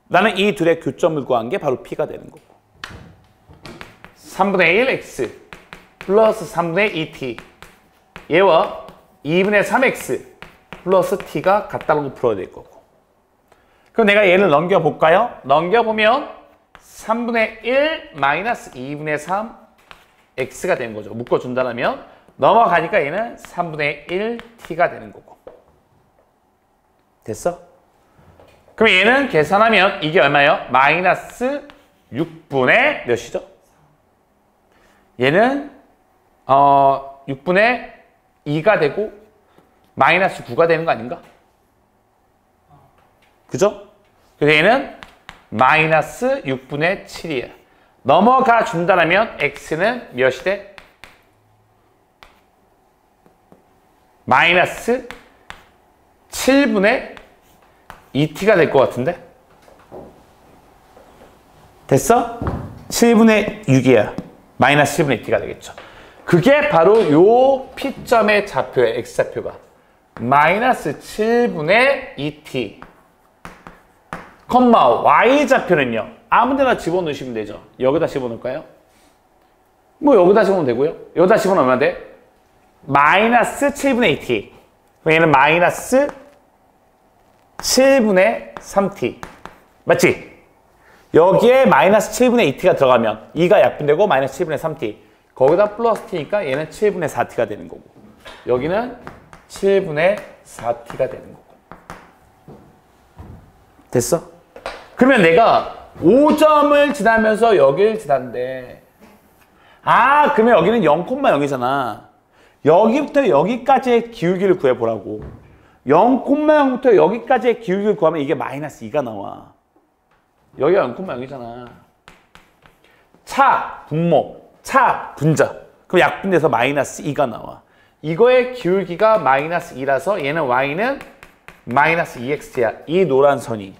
나는 이 둘의 교점을 구한 게 바로 p가 되는 거고. 3분의 1 x 플러스 3분의 2t 얘와 2분의 3x 플러스 t가 같다고 풀어야 될 거고. 그럼 내가 얘를 넘겨볼까요? 넘겨보면 3분의 1 마이너스 2분의 3 x가 되는 거죠. 묶어준다면 넘어가니까 얘는 3분의 1 t가 되는 거고. 됐어? 그럼 얘는 계산하면 이게 얼마예요? 마이너스 6분의 몇이죠? 얘는 6분의 2가 되고 마이너스 9가 되는 거 아닌가? 그죠? 그래서 얘는 마이너스 6분의 7이야. 넘어가 준다면 x는 몇이 돼? 마이너스 7분의 2t가 될 것 같은데? 됐어? 7분의 6이야. 마이너스 7분의 2t가 되겠죠. 그게 바로 요 P점의 좌표예요. X좌표가. 마이너스 7분의 2t. 컴마 Y좌표는요. 아무 데나 집어넣으시면 되죠. 여기다 집어넣을까요? 뭐 여기다 집어넣으면 되고요. 여기다 집어넣으면 얼마 돼? 마이너스 7분의 2t. 얘는 마이너스 7분의 3t. 맞지? 여기에 마이너스 7분의 2t가 들어가면 2가 약분되고 마이너스 7분의 3t. 거기다 플러스 t니까 얘는 7분의 4t가 되는 거고. 여기는 7분의 4t가 되는 거고. 됐어? 그러면 내가 5점을 지나면서 여기를 지났는데 그러면 여기는 0,0이잖아. 여기부터 여기까지의 기울기를 구해보라고. 0,0부터 여기까지의 기울기를 구하면 이게 마이너스 2가 나와. 여기가 0,0이잖아. 차, 분모, 차, 분자. 그럼 약분돼서 마이너스 2가 나와. 이거의 기울기가 마이너스 2라서 얘는 y는 마이너스 2x야. 이 노란 선이.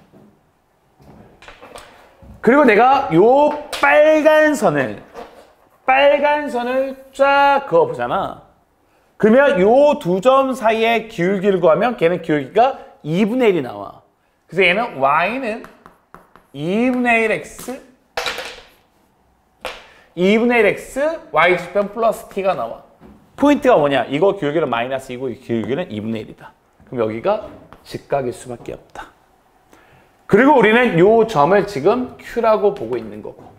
그리고 내가 요 빨간 선을 쫙 그어보잖아. 그러면 요 두 점 사이의 기울기를 구하면 걔는 기울기가 2분의 1이 나와. 그래서 얘는 y는 2분의 1x 2분의 1x y좌편 플러스 t가 나와. 포인트가 뭐냐? 이거 기울기는 마이너스 2고 이 기울기는 2분의 1이다. 그럼 여기가 직각일 수밖에 없다. 그리고 우리는 요 점을 지금 Q라고 보고 있는 거고.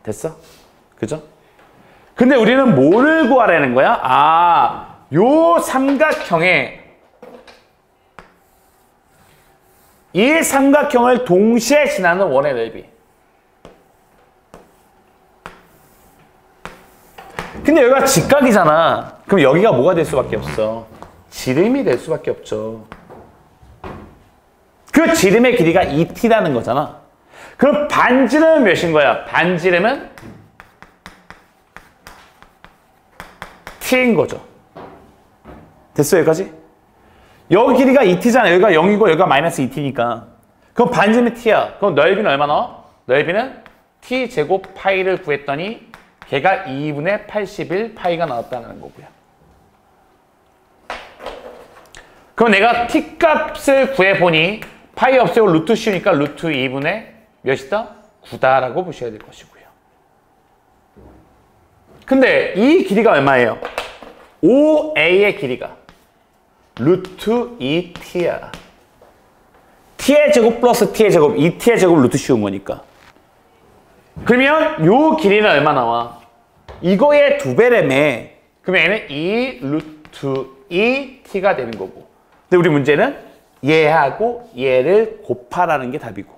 됐어? 그죠? 근데 우리는 뭐를 구하라는 거야? 요 삼각형에 이 삼각형을 동시에 지나는 원의 넓이. 근데 여기가 직각이잖아. 그럼 여기가 뭐가 될 수밖에 없어? 지름이 될 수밖에 없죠. 그 지름의 길이가 2t라는 거잖아. 그럼 반지름은 몇인 거야? 반지름은 t인 거죠. 됐어 여기까지? 여기 길이가 2t잖아. 여기가 0이고 여기가 마이너스 2t니까. 그럼 반지름이 t야. 그럼 넓이는 얼마 나와? 넓이는 t제곱 파이를 구했더니 걔가 2분의 81 파이가 나왔다는 거고요. 그럼 내가 t 값을 구해보니 파이 없애고 루트 씌우니까 루트 2분의 몇이다? 9다라고 보셔야 될 것이고요. 근데 이 길이가 얼마예요? 5a의 길이가 루트 2t야. t의 제곱 플러스 t의 제곱, 2t의 제곱 루트 씌운 거니까. 그러면 요 길이는 얼마 나와? 이거의 2배라며. 그러면 얘는 2 루트 2t가 되는 거고. 근데 우리 문제는 얘하고 얘를 곱하라는 게 답이고.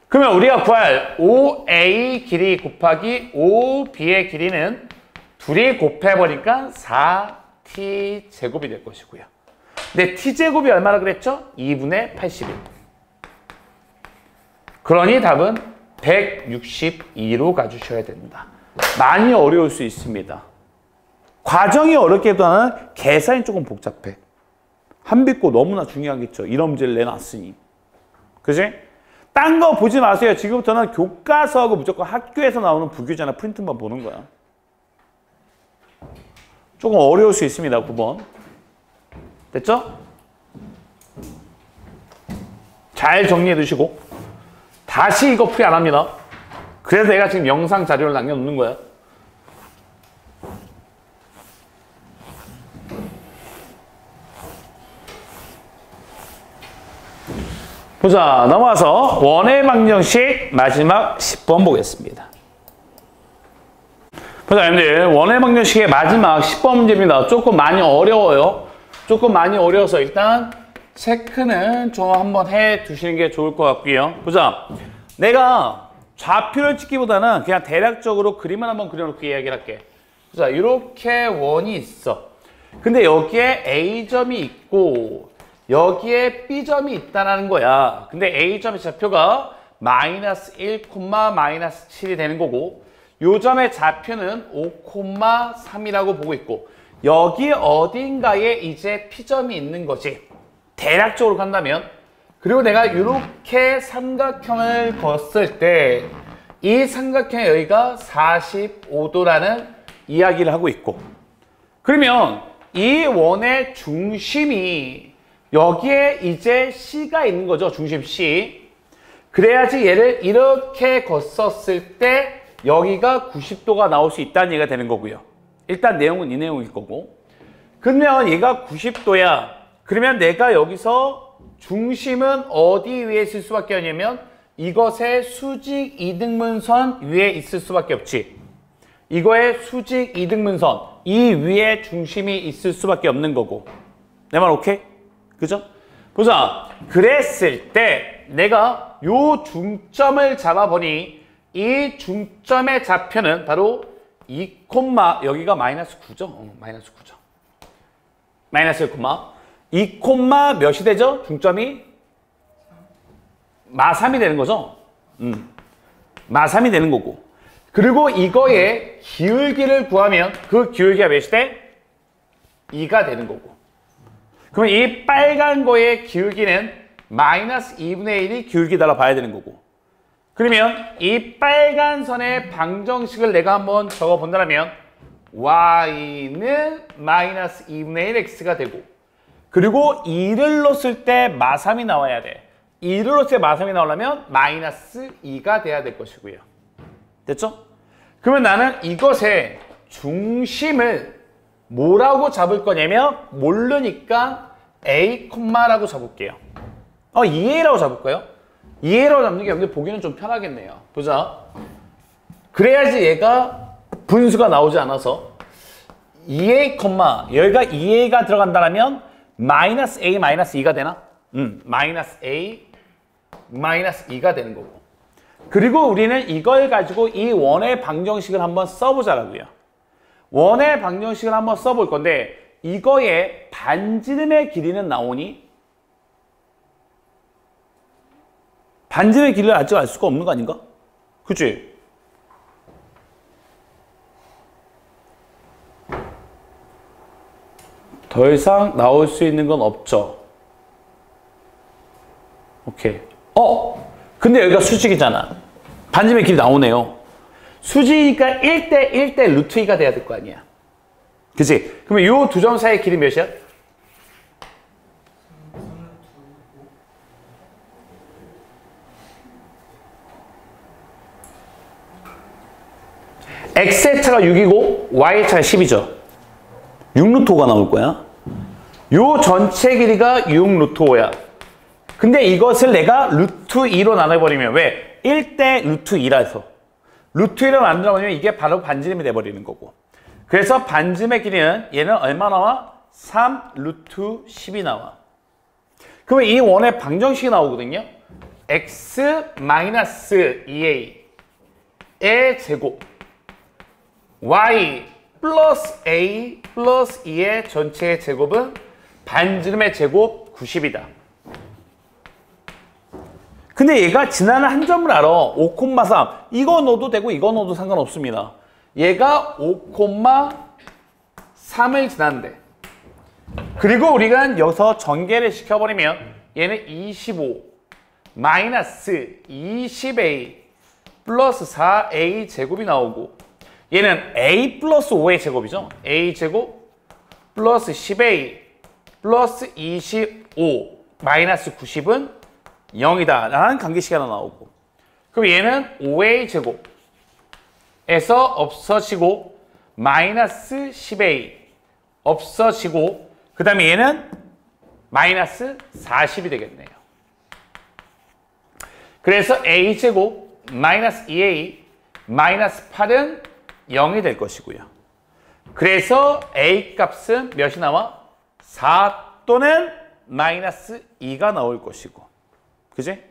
그러면 우리가 구할 5a 길이 곱하기 5b의 길이는 둘이 곱해버리니까 4t 제곱이 될 것이고요. 근데 t제곱이 얼마나 그랬죠? 2분의 81. 그러니 답은 162로 가주셔야 된다. 많이 어려울 수 있습니다. 과정이 어렵기보다는 계산이 조금 복잡해. 한빛고 너무나 중요하겠죠. 이런 문제를 내놨으니. 그지? 딴 거 보지 마세요. 지금부터는 교과서하고 무조건 학교에서 나오는 부교재나 프린트만 보는 거야. 조금 어려울 수 있습니다. 9번. 됐죠? 잘 정리해 두시고 다시 이거 풀이 안 합니다. 그래서 내가 지금 영상 자료를 남겨놓는 거야. 보자, 넘어와서 원의 방정식 마지막 10번 보겠습니다. 보자, 여러분들 원의 방정식의 마지막 10번 문제입니다. 조금 많이 어려워요. 조금 많이 어려워서 일단 체크는 좀 한번 해 두시는 게 좋을 것 같고요. 보자, 내가 좌표를 찍기보다는 그냥 대략적으로 그림을 한번 그려놓고 이야기를 할게. 보자, 이렇게 원이 있어. 근데 여기에 A점이 있고 여기에 B점이 있다는 거야. 근데 A점의 좌표가 마이너스 1, 마이너스 7이 되는 거고 요 점의 좌표는 5,3이라고 보고 있고 여기 어딘가에 이제 P점이 있는 거지. 대략적으로 간다면. 그리고 내가 이렇게 삼각형을 걷을 때 이 삼각형의 여기가 45도라는 이야기를 하고 있고 그러면 이 원의 중심이 여기에 이제 C가 있는 거죠. 중심 C. 그래야지 얘를 이렇게 걷었을 때 여기가 90도가 나올 수 있다는 얘기가 되는 거고요. 일단 내용은 이 내용일 거고. 그러면 얘가 90도야. 그러면 내가 여기서 중심은 어디 위에 있을 수밖에 없냐면 이것의 수직 이등분선 위에 있을 수밖에 없지. 이거의 수직 이등분선 이 위에 중심이 있을 수밖에 없는 거고. 내 말 오케이? 그죠? 보자. 그랬을 때 내가 요 중점을 잡아보니 이 중점의 좌표는 바로 2, 여기가 마이너스 9죠? 마이너스 9죠. 마이너스 1, 2, 몇이 되죠? 중점이? 마3이 되는 거죠? 마3이 되는 거고. 그리고 이거의 기울기를 구하면 그 기울기가 몇이 돼? 2가 되는 거고. 그럼 이 빨간 거의 기울기는 마이너스 2분의 1이 기울기다라 봐야 되는 거고. 그러면 이 빨간 선의 방정식을 내가 한번 적어본다면 y는 마이너스 2분의 1 x가 되고 그리고 2를 넣었을 때 마3이 나와야 돼. 2를 넣었을 때 마3이 나오려면 마이너스 2가 돼야 될 것이고요. 됐죠? 그러면 나는 이것의 중심을 뭐라고 잡을 거냐면 모르니까 A, 라고 잡을게요. 2A라고 잡을까요? 2A라고 잡는 게 여러분들 보기는 좀 편하겠네요. 보자. 그래야지 얘가 분수가 나오지 않아서 2A, 여기가 2A가 들어간다면 마이너스 A, 마이너스 2가 되나? 마이너스 A, 마이너스 2가 되는 거고. 그리고 우리는 이걸 가지고 이 원의 방정식을 한번 써보자라고요. 원의 방정식을 한번 써볼 건데 이거의 반지름의 길이는 나오니? 반지름의 길이를 아직 알 수가 없는 거 아닌가? 그치? 더 이상 나올 수 있는 건 없죠. 오케이. 근데 여기가 수직이잖아. 반지름의 길이 나오네요. 수직이니까 1대 1대 루트 2가 돼야 될 거 아니야. 그치? 그러면 요 두 점 사이의 길이 몇이야? x의 차가 6이고 y의 차가 10이죠. 6루트 5가 나올 거야. 요 전체 길이가 6루트 5야. 근데 이것을 내가 루트 2로 나눠버리면 왜? 1대 루트 2라서. 루트 2로 만들어버리면 이게 바로 반지름이 돼버리는 거고. 그래서 반지름의 길이는 얘는 얼마 나와? 3 루트 10이 나와. 그러면 이 원의 방정식이 나오거든요. x 마이너스 2a의 제곱 y 플러스 a 플러스 2의 전체의 제곱은 반지름의 제곱 90이다. 근데 얘가 지나는 한 점을 알아. 5,3. 이거 넣어도 되고 이거 넣어도 상관없습니다. 얘가 5,3을 지났는데. 그리고 우리가 여기서 전개를 시켜버리면 얘는 25 마이너스 20a 플러스 4a 제곱이 나오고 얘는 a 플러스 5의 제곱이죠. a 제곱 플러스 10a 플러스 25 마이너스 90은 0이다 라는 관계식이 하나 나오고 그럼 얘는 5a 제곱에서 없어지고 마이너스 10a 없어지고 그 다음에 얘는 마이너스 40이 되겠네요. 그래서 a 제곱 마이너스 2a 마이너스 8은 0이 될 것이고요. 그래서 a 값은 몇이 나와? 4 또는 마이너스 2가 나올 것이고. 그지?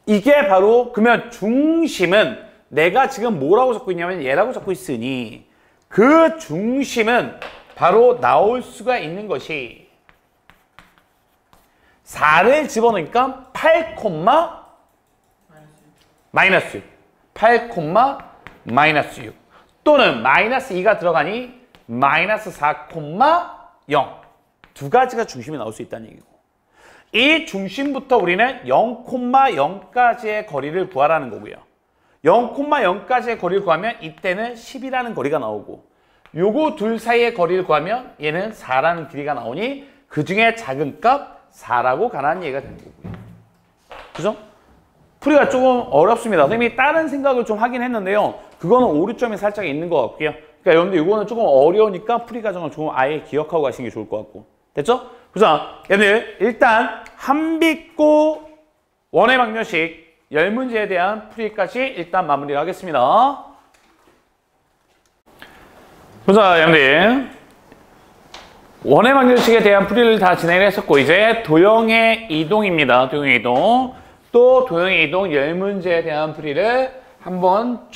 이게 바로 그러면 중심은 내가 지금 뭐라고 적고 있냐면 얘라고 적고 있으니 그 중심은 바로 나올 수가 있는 것이 4를 집어넣으니까 8, 마이너스 6. 8, 마이너스 6 또는 마이너스 2가 들어가니 마이너스 4, 0 두 가지가 중심이 나올 수 있다는 얘기고 이 중심부터 우리는 0,0까지의 거리를 구하라는 거고요. 0,0까지의 거리를 구하면 이때는 10이라는 거리가 나오고 요거 둘 사이의 거리를 구하면 얘는 4라는 길이가 나오니 그 중에 작은 값 4라고 가라는 얘기가 되는 거고요. 그죠? 풀이가 조금 어렵습니다. 선생님이 다른 생각을 좀 하긴 했는데요. 그거는 오류점이 살짝 있는 것 같고요. 그러니까 여러분들 이거는 조금 어려우니까 풀이 과정을 조금 아예 기억하고 가시는 게 좋을 것 같고. 됐죠? 그래서 여러분들 일단 한빛고 원의 방정식 10문제에 대한 풀이까지 일단 마무리를 하겠습니다. 자, 여러분들 원의 방정식에 대한 풀이를 다 진행을 했었고 이제 도형의 이동입니다. 도형의 이동. 또 도형의 이동 10문제에 대한 풀이를 한번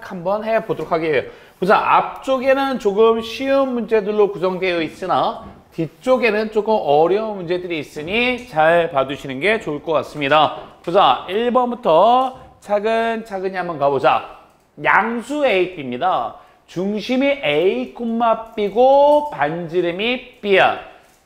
한번 해보도록 하게요. 우선 앞쪽에는 조금 쉬운 문제들로 구성되어 있으나 뒤쪽에는 조금 어려운 문제들이 있으니 잘 봐두시는 게 좋을 것 같습니다. 보자, 1번부터 차근차근히 한번 가보자. 양수 A, B입니다. 중심이 A, B고 반지름이 B야.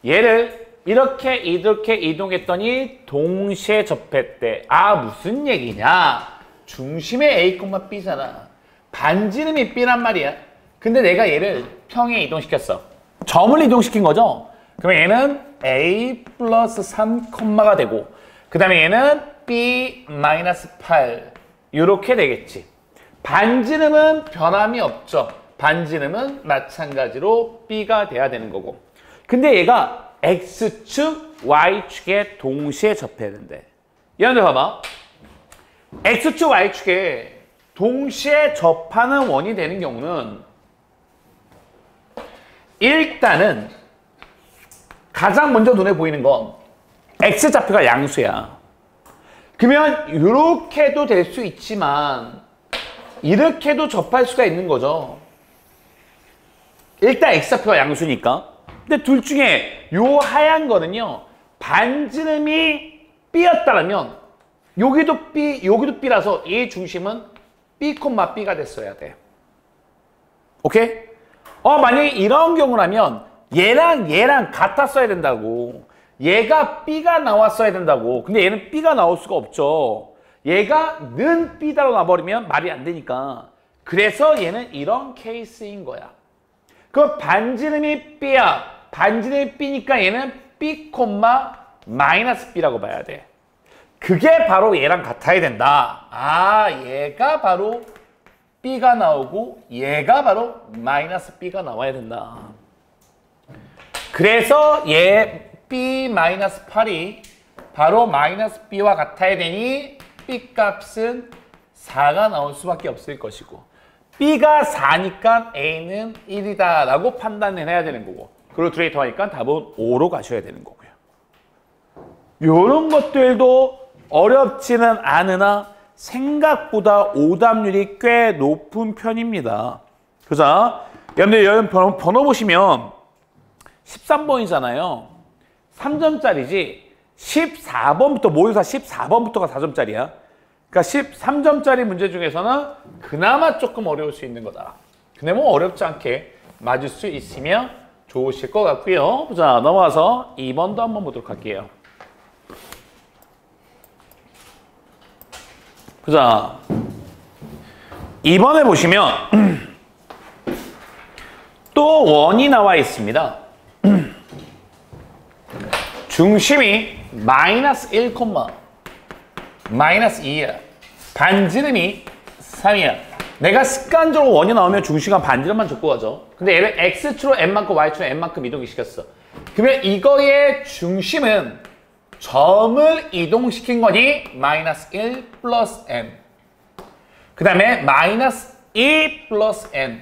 얘를 이렇게 이동했더니 동시에 접했대. 아, 무슨 얘기냐? 중심에 A, B잖아. 반지름이 B란 말이야. 근데 내가 얘를 평에 이동시켰어. 점을 이동시킨 거죠? 그러면 얘는 A 플러스 3가 되고 그 다음에 얘는 B 마이너스 8 이렇게 되겠지. 반지름은 변함이 없죠. 반지름은 마찬가지로 B가 돼야 되는 거고. 근데 얘가 X축, Y축에 동시에 접해야 된대. 얘네들 봐봐. X축, Y축에 동시에 접하는 원이 되는 경우는 일단은 가장 먼저 눈에 보이는 건 X좌표가 양수야. 그러면 이렇게도 될 수 있지만 이렇게도 접할 수가 있는 거죠. 일단 X좌표가 양수니까. 근데 둘 중에 요 하얀 거는요. 반지름이 B였다면 여기도 B, 여기도 B라서 이 중심은 B, B가 됐어야 돼. 오케이? 만약에 이런 경우라면 얘랑 같았어야 된다고. 얘가 B가 나왔어야 된다고. 근데 얘는 B가 나올 수가 없죠. 얘가 는 B다로 나버리면 말이 안 되니까. 그래서 얘는 이런 케이스인 거야. 그 반지름이 B야. 반지름이 B니까 얘는 B, 마이너스 B라고 봐야 돼. 그게 바로 얘랑 같아야 된다. 아, 얘가 바로 B가 나오고 얘가 바로 마이너스 B가 나와야 된다. 그래서 얘 B-8이 바로 마이너스 B와 같아야 되니 B 값은 4가 나올 수밖에 없을 것이고 B가 4니까 A는 1이다 라고 판단을 해야 되는 거고 그리고 드레이터 하니까 답은 5로 가셔야 되는 거고요. 이런 것들도 어렵지는 않으나 생각보다 오답률이 꽤 높은 편입니다. 그죠? 여러분들 번호 보시면 13번이잖아요. 3점짜리지 14번부터 모의고사 14번부터가 4점짜리야. 그러니까 13점짜리 문제 중에서는 그나마 조금 어려울 수 있는 거다. 근데 뭐 어렵지 않게 맞을 수 있으면 좋으실 것 같고요. 자, 넘어가서 2번도 한번 보도록 할게요. 자, 2번에 보시면 또 원이 나와 있습니다. 중심이 마이너스 1, 마이너스 2야. 반지름이 3이야. 내가 습관적으로 원이 나오면 중심과 반지름만 적고 가죠. 근데 얘를 X축으로 N만큼 Y축으로 N만큼 이동이 시켰어. 그러면 이거의 중심은 점을 이동시킨 거니 마이너스 1 플러스 N. 그 다음에 마이너스 2 플러스 N.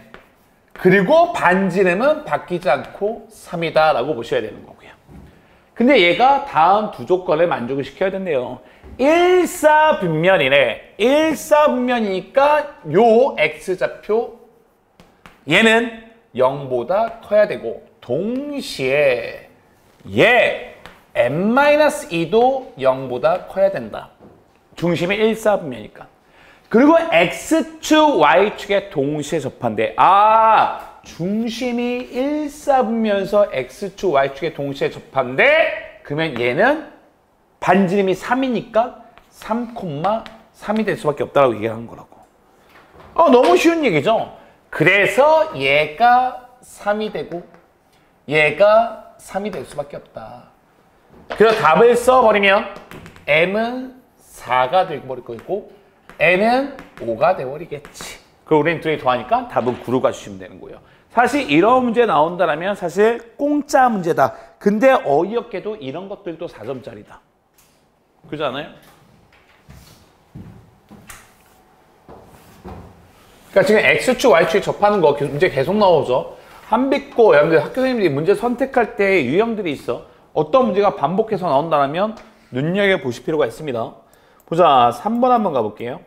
그리고 반지름은 바뀌지 않고 3이다 라고 보셔야 되는 거고요. 근데 얘가 다음 두 조건을 만족을 시켜야 된대요. 일사분면이네. 일사분면이니까 요 X좌표 얘는 0보다 커야 되고 동시에 얘 n-2도 0보다 커야 된다. 중심이 일사분면이니까. 그리고 X축, Y축에 동시에 접한대. 아, 중심이 일사분면에서 X축, Y축에 동시에 접한대. 그러면 얘는 반지름이 3이니까 3,3이 될 수밖에 없다고 얘기하는 거라고. 너무 쉬운 얘기죠? 그래서 얘가 3이 되고 얘가 3이 될 수밖에 없다. 그래서 답을 써버리면 M은 4가 되어버릴 거고 N은 5가 되어버리겠지. 그리고 우리는 둘이 더하니까 답은 9로 가주시면 되는 거예요. 사실 이런 문제 나온다면 사실 공짜 문제다. 근데 어이없게도 이런 것들도 4점짜리다. 그렇지 않아요? 그러니까 지금 X축, Y축에 접하는 거 문제 계속 나오죠. 한빛고, 여러분들 학교 선생님들이 문제 선택할 때 유형들이 있어. 어떤 문제가 반복해서 나온다면 눈여겨보실 필요가 있습니다. 보자, 3번 한번 가볼게요.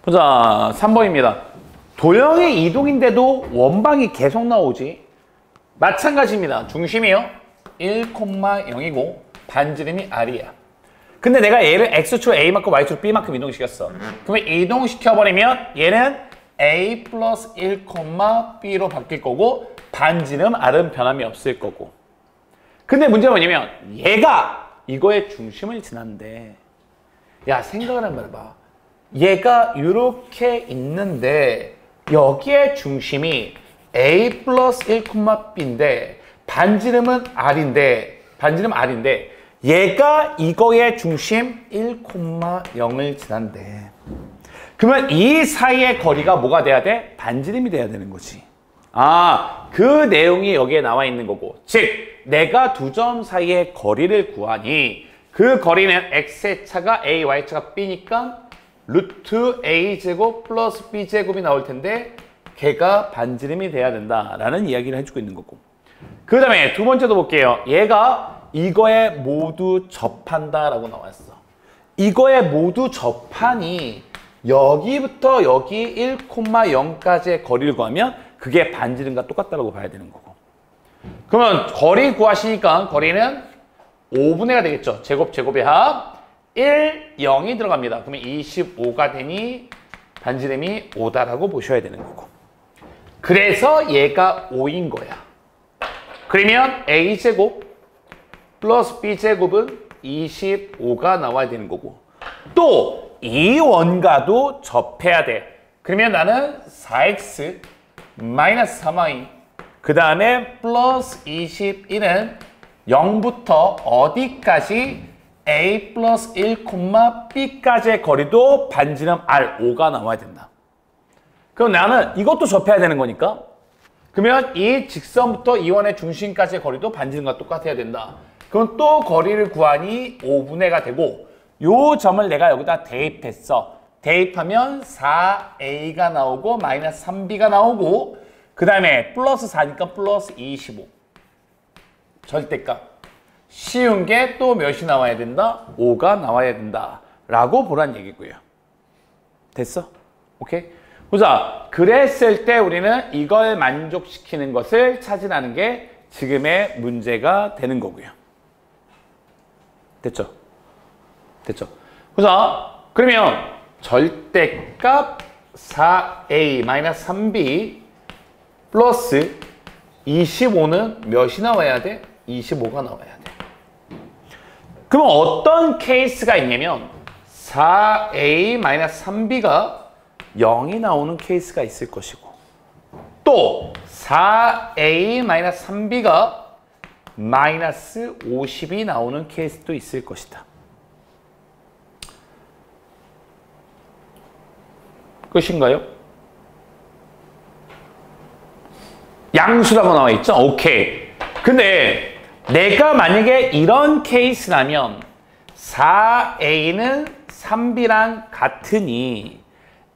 보자, 3번입니다. 도형의 이동인데도 원방이 계속 나오지. 마찬가지입니다. 중심이요 1,0이고 반지름이 R이야. 근데 내가 얘를 X축 A만큼 Y축 B만큼 이동시켰어. 그러면 이동시켜버리면 얘는 A 플러스 1, B로 바뀔 거고 반지름 R은 변함이 없을 거고. 근데 문제가 뭐냐면 얘가 이거의 중심을 지난대. 야, 생각을 한번 해봐. 얘가 이렇게 있는데 여기에 중심이 A 플러스 1, B인데 반지름은 R인데 얘가 이거의 중심 1,0을 지난대. 그러면 이 사이의 거리가 뭐가 돼야 돼? 반지름이 돼야 되는 거지. 아, 그 내용이 여기에 나와 있는 거고. 즉, 내가 두 점 사이의 거리를 구하니 그 거리는 X의 차가 A, Y차가 B니까 루트 A제곱 플러스 B제곱이 나올 텐데 걔가 반지름이 돼야 된다라는 이야기를 해주고 있는 거고. 그 다음에 두 번째도 볼게요. 얘가 이거에 모두 접한다라고 나왔어. 이거에 모두 접하니 여기부터 여기 1,0까지의 거리를 구하면 그게 반지름과 똑같다고 봐야 되는 거고. 그러면 거리 구하시니까 거리는 5분의 가 되겠죠. 제곱의 합 1, 0이 들어갑니다. 그러면 25가 되니 반지름이 5다라고 보셔야 되는 거고. 그래서 얘가 5인 거야. 그러면 A제곱 플러스 b제곱은 25가 나와야 되는 거고 또 이 원과도 접해야 돼. 그러면 나는 4x 마이너스 3y 그 다음에 플러스 21은 0부터 어디까지 a 플러스 1, b까지의 거리도 반지름 r5가 나와야 된다. 그럼 나는 이것도 접해야 되는 거니까 그러면 이 직선부터 이 원의 중심까지의 거리도 반지름과 똑같아야 된다. 그럼 또 거리를 구하니 5분의가 되고 요 점을 내가 여기다 대입했어. 대입하면 4a가 나오고 마이너스 3b가 나오고 그 다음에 플러스 4니까 플러스 25 절대값 쉬운 게 또 몇이 나와야 된다? 5가 나와야 된다 라고 보란 얘기고요. 됐어? 오케이? 보자. 그랬을 때 우리는 이걸 만족시키는 것을 찾으라는 게 지금의 문제가 되는 거고요. 됐죠? 됐죠? 보자. 그러면 절대값 4a-3b 플러스 25는 몇이 나와야 돼? 25가 나와야 돼. 그럼 어떤 케이스가 있냐면 4a-3b가 0이 나오는 케이스가 있을 것이고 또 4a-3b가 마이너스 50이 나오는 케이스도 있을 것이다. 끝인가요? 양수라고 나와 있죠? 오케이. 근데 내가 만약에 이런 케이스라면 4a는 3b랑 같으니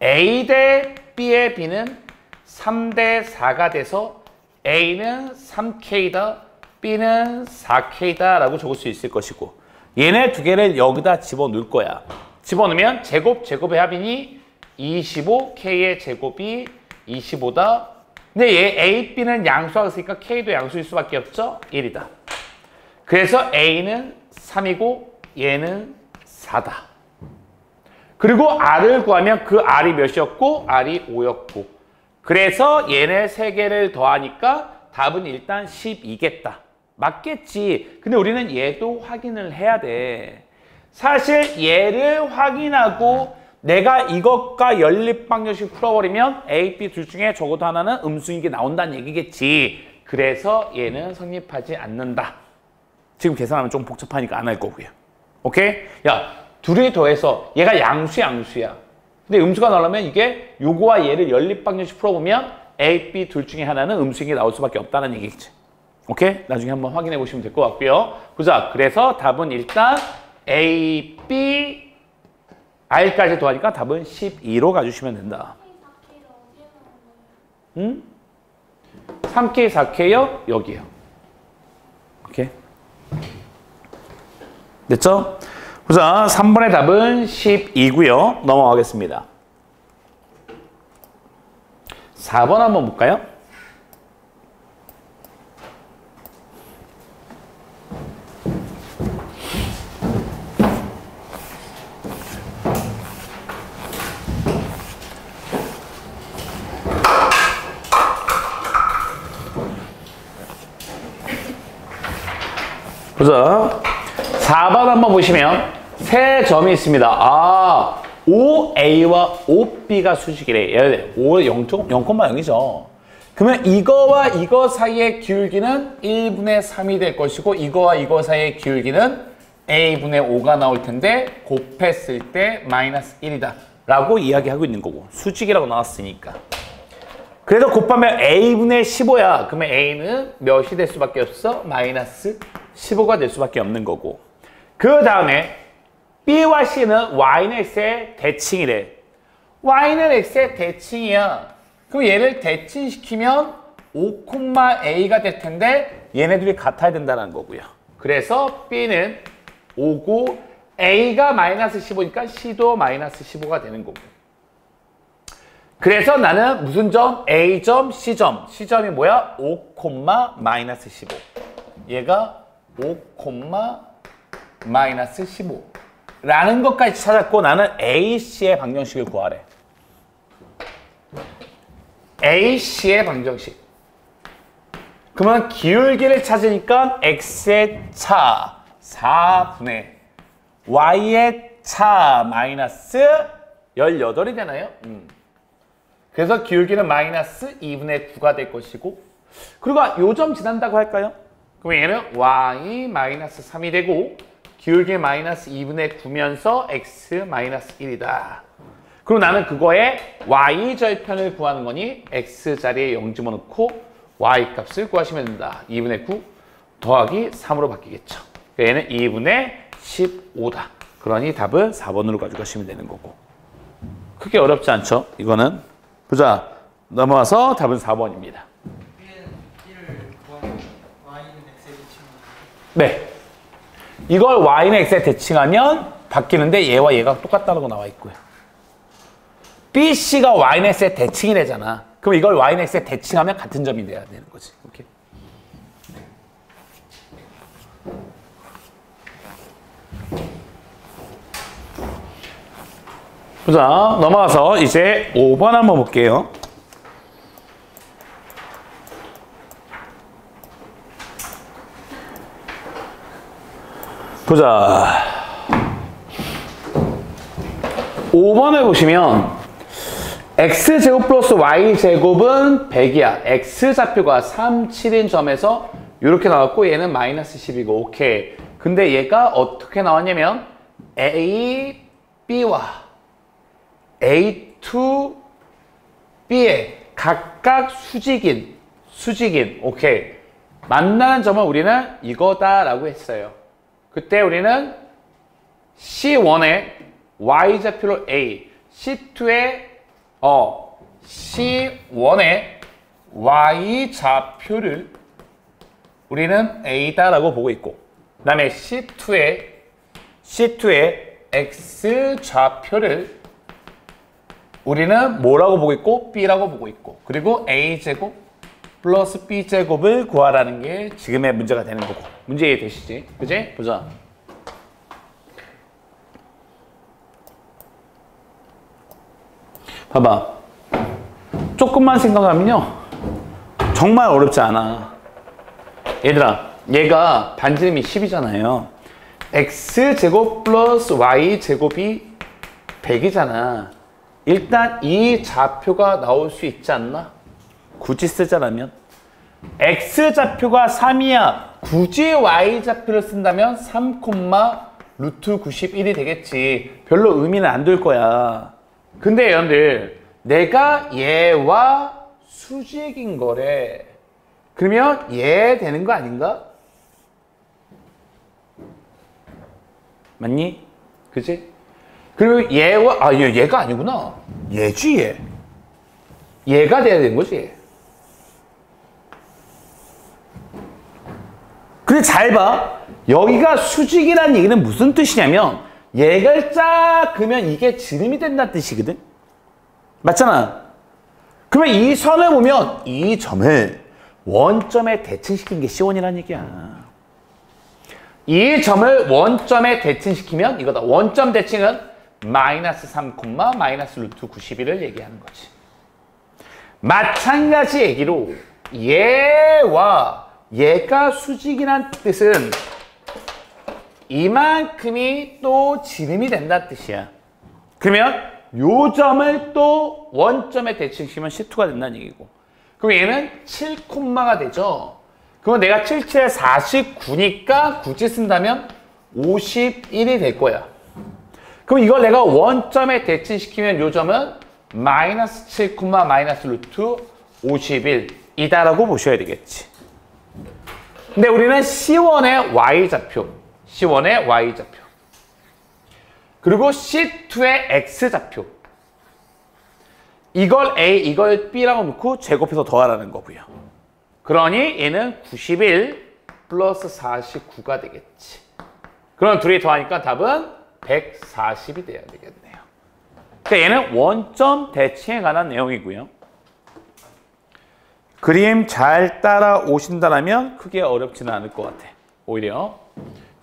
a 대 b의 b는 3대 4가 돼서 a는 3k다, b는 4k다 라고 적을 수 있을 것이고 얘네 두 개를 여기다 집어넣을 거야. 집어넣으면 제곱의 합이니 25k의 제곱이 25다. 근데 얘 a, b는 양수하고 있으니까 k도 양수일 수밖에 없죠? 1이다. 그래서 a는 3이고 얘는 4다. 그리고 r을 구하면 그 r이 몇이었고 r이 5였고 그래서 얘네 세 개를 더하니까 답은 일단 12겠다. 맞겠지. 근데 우리는 얘도 확인을 해야 돼. 사실 얘를 확인하고 내가 이것과 연립방정식 풀어버리면 A, B 둘 중에 적어도 하나는 음수인 게 나온다는 얘기겠지. 그래서 얘는 성립하지 않는다. 지금 계산하면 좀 복잡하니까 안 할 거고요. 오케이? 야, 둘이 더해서 얘가 양수야. 근데 음수가 나오려면 이게 요거와 얘를 연립방정식 풀어보면 A, B 둘 중에 하나는 음수인 게 나올 수밖에 없다는 얘기겠지. 오케이? 나중에 한번 확인해 보시면 될 것 같고요. 보자. 그래서 답은 일단 A, B, R까지 더하니까 답은 12로 가주시면 된다. 응? 3K, 4K요? 여기요. 오케이? 됐죠? 보자. 3번의 답은 12고요. 넘어가겠습니다. 4번 한번 볼까요? 보자. 4번 한번 보시면 세 점이 있습니다. 5a와 5b가 수직이래. 얘네 0,0이죠. 그러면 이거와 이거 사이의 기울기는 1분의 3이 될 것이고 이거와 이거 사이의 기울기는 a분의 5가 나올 텐데 곱했을 때 마이너스 1이다 라고 이야기하고 있는 거고 수직이라고 나왔으니까. 그래서 곱하면 a분의 15야. 그러면 a는 몇이 될 수밖에 없어? 마이너스 15가 될 수밖에 없는 거고. 그 다음에 b와 c는 y는 x의 대칭이래. y는 x의 대칭이야. 그럼 얘를 대칭시키면 5,a가 될 텐데 얘네들이 같아야 된다는 거고요. 그래서 b는 5고 a가 마이너스 15니까 c도 마이너스 15가 되는 거고. 그래서 나는 무슨 점? a점, c점. c점이 뭐야? 5, 마이너스 15. 얘가 5, 마이너스 15 라는 것까지 찾았고 나는 AC의 방정식을 구하래. AC의 방정식. 그러면 기울기를 찾으니까 X의 차 4분의 y의 차 마이너스 18이 되나요? 그래서 기울기는 마이너스 2분의 9가 될 것이고, 그리고 요점 지난다고 할까요? 그럼 얘는 y 마이너스 3이 되고 기울기 마이너스 2분의 9면서 x 마이너스 1이다. 그리고 나는 그거에 y 절편을 구하는 거니 x 자리에 0 집어넣고 y 값을 구하시면 된다. 2분의 9 더하기 3으로 바뀌겠죠. 얘는 2분의 15다. 그러니 답은 4번으로 가져가시면 되는 거고. 크게 어렵지 않죠? 이거는. 보자. 넘어와서 답은 4번입니다. 네. 이걸 y는 x에 대칭하면 바뀌는데 얘와 얘가 똑같다는 거 나와 있고요. BC가 y는 x에 대칭이 되잖아. 그럼 이걸 y는 x에 대칭하면 같은 점이 돼야 되는 거지. 이렇게. 보자. 넘어가서 이제 5번 한번 볼게요. 보자. 5번을 보시면 x제곱 플러스 y제곱은 100이야. x좌표가 3, 7인 점에서 이렇게 나왔고 얘는 마이너스 10이고 오케이. 근데 얘가 어떻게 나왔냐면 a, b와 a to b에 각각 수직인 오케이. 만나는 점은 우리는 이거다라고 했어요. 그때 우리는 C1에 y좌표로 A, C2에 C1의 y좌표를 우리는 A다라고 보고 있고, 그 다음에 C2의 x좌표를 우리는 뭐라고 보고 있고? B라고 보고 있고, 그리고 A제곱 플러스 B제곱을 구하라는 게 지금의 문제가 되는 거고. 문제 이해되시지? 그지? 보자. 봐봐. 조금만 생각하면요. 정말 어렵지 않아. 얘들아, 얘가 반지름이 10이잖아요. x제곱 플러스 y제곱이 100이잖아. 일단 이 좌표가 나올 수 있지 않나? 굳이 쓰자라면. x좌표가 3이야. 굳이 y좌표를 쓴다면 3, 루트 91이 되겠지. 별로 의미는 안 둘 거야. 근데 여러분들, 내가 얘와 수직인 거래. 그러면 얘 되는 거 아닌가? 맞니? 그치? 그리고 얘와, 얘가 아니구나. 얘지, 얘. 얘가 돼야 되는 거지. 근데 잘 봐. 여기가 수직이라는 얘기는 무슨 뜻이냐면 얘를 쫙 그으면 이게 지름이 된다는 뜻이거든. 맞잖아. 그러면 이 선을 보면 이 점을 원점에 대칭시키는 게 C1이라는 얘기야. 이 점을 원점에 대칭시키면 이거다. 원점 대칭은 마이너스 3, 마이너스 루트 91을 얘기하는 거지. 마찬가지 얘기로 얘와 얘가 수직이란 뜻은 이만큼이 또 지름이 된다는 뜻이야. 그러면 요 점을 또 원점에 대칭시키면 C2가 된다는 얘기고. 그럼 얘는 7콤마가 되죠. 그럼 내가 7, 7에 49니까 굳이 쓴다면 51이 될 거야. 그럼 이걸 내가 원점에 대칭시키면 요 점은 마이너스 7, 마이너스 루트 51이다라고 보셔야 되겠지. 근데 우리는 C1의 y좌표, 그리고 C2의 x좌표, 이걸 A, 이걸 B라고 놓고 제곱해서 더하라는 거고요. 그러니 얘는 91 플러스 49가 되겠지. 그럼 둘이 더하니까 답은 140이 돼야 되겠네요. 그러니까 얘는 원점 대칭에 관한 내용이고요. 그림 잘 따라오신다면 크게 어렵지는 않을 것 같아. 오히려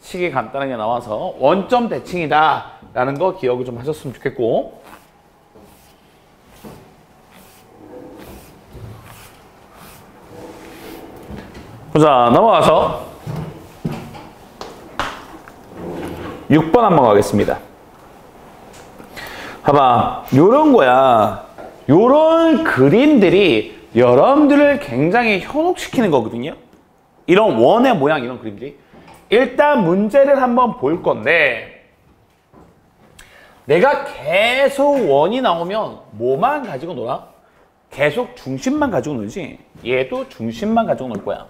식이 간단하게 나와서 원점 대칭이다 라는 거 기억을 좀 하셨으면 좋겠고, 보자. 넘어가서 6번 한번 가겠습니다. 봐봐, 요런 거야. 요런 그림들이 여러분들을 굉장히 현혹시키는 거거든요. 이런 원의 모양, 이런 그림들이. 일단 문제를 한번 볼 건데, 내가 계속 원이 나오면 뭐만 가지고 놀아? 계속 중심만 가지고 놀지. 얘도 중심만 가지고 놀 거야.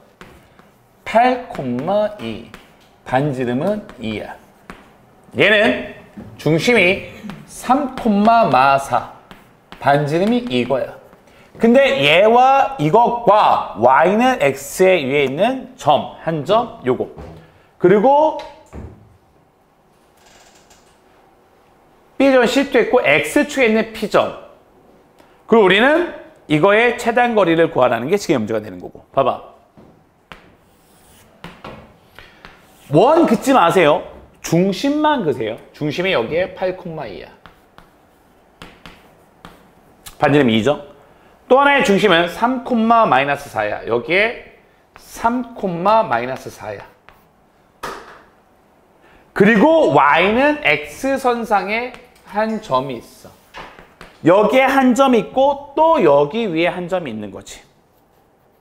8,2 반지름은 2야. 얘는 중심이 3,4 반지름이 이거야. 근데 얘와 이것과 y는 x의 위에 있는 점, 한 점, 요거. 그리고 B점 C도 있고 X축에 있는 P점. 그리고 우리는 이거의 최단 거리를 구하라는 게 지금 문제가 되는 거고. 봐봐. 원 긋지 마세요. 중심만 그세요. 중심이 여기에 8,2야. 반지름 2점. 또 하나의 중심은 3,-4야. 여기에 3,-4야. 그리고 y는 x선상에 한 점이 있어. 여기에 한 점이 있고 또 여기 위에 한 점이 있는 거지.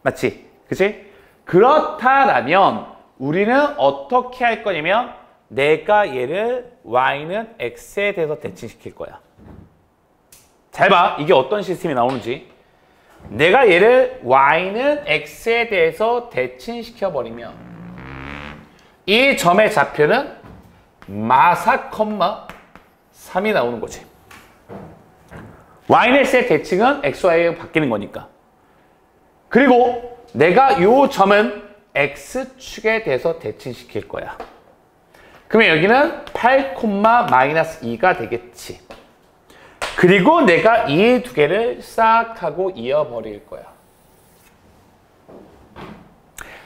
맞지? 그치? 그렇다라면 우리는 어떻게 할 거냐면 내가 얘를 y는 x에 대해서 대칭시킬 거야. 잘 봐. 이게 어떤 시스템이 나오는지. 내가 얘를 y는 x에 대해서 대칭시켜버리면 이 점의 좌표는 마사, 3이 나오는 거지. y는 x의 대칭은 xy에 바뀌는 거니까. 그리고 내가 이 점은 x축에 대해서 대칭시킬 거야. 그러면 여기는 8,-2가 되겠지. 그리고 내가 이 두 개를 싹 하고 이어버릴 거야.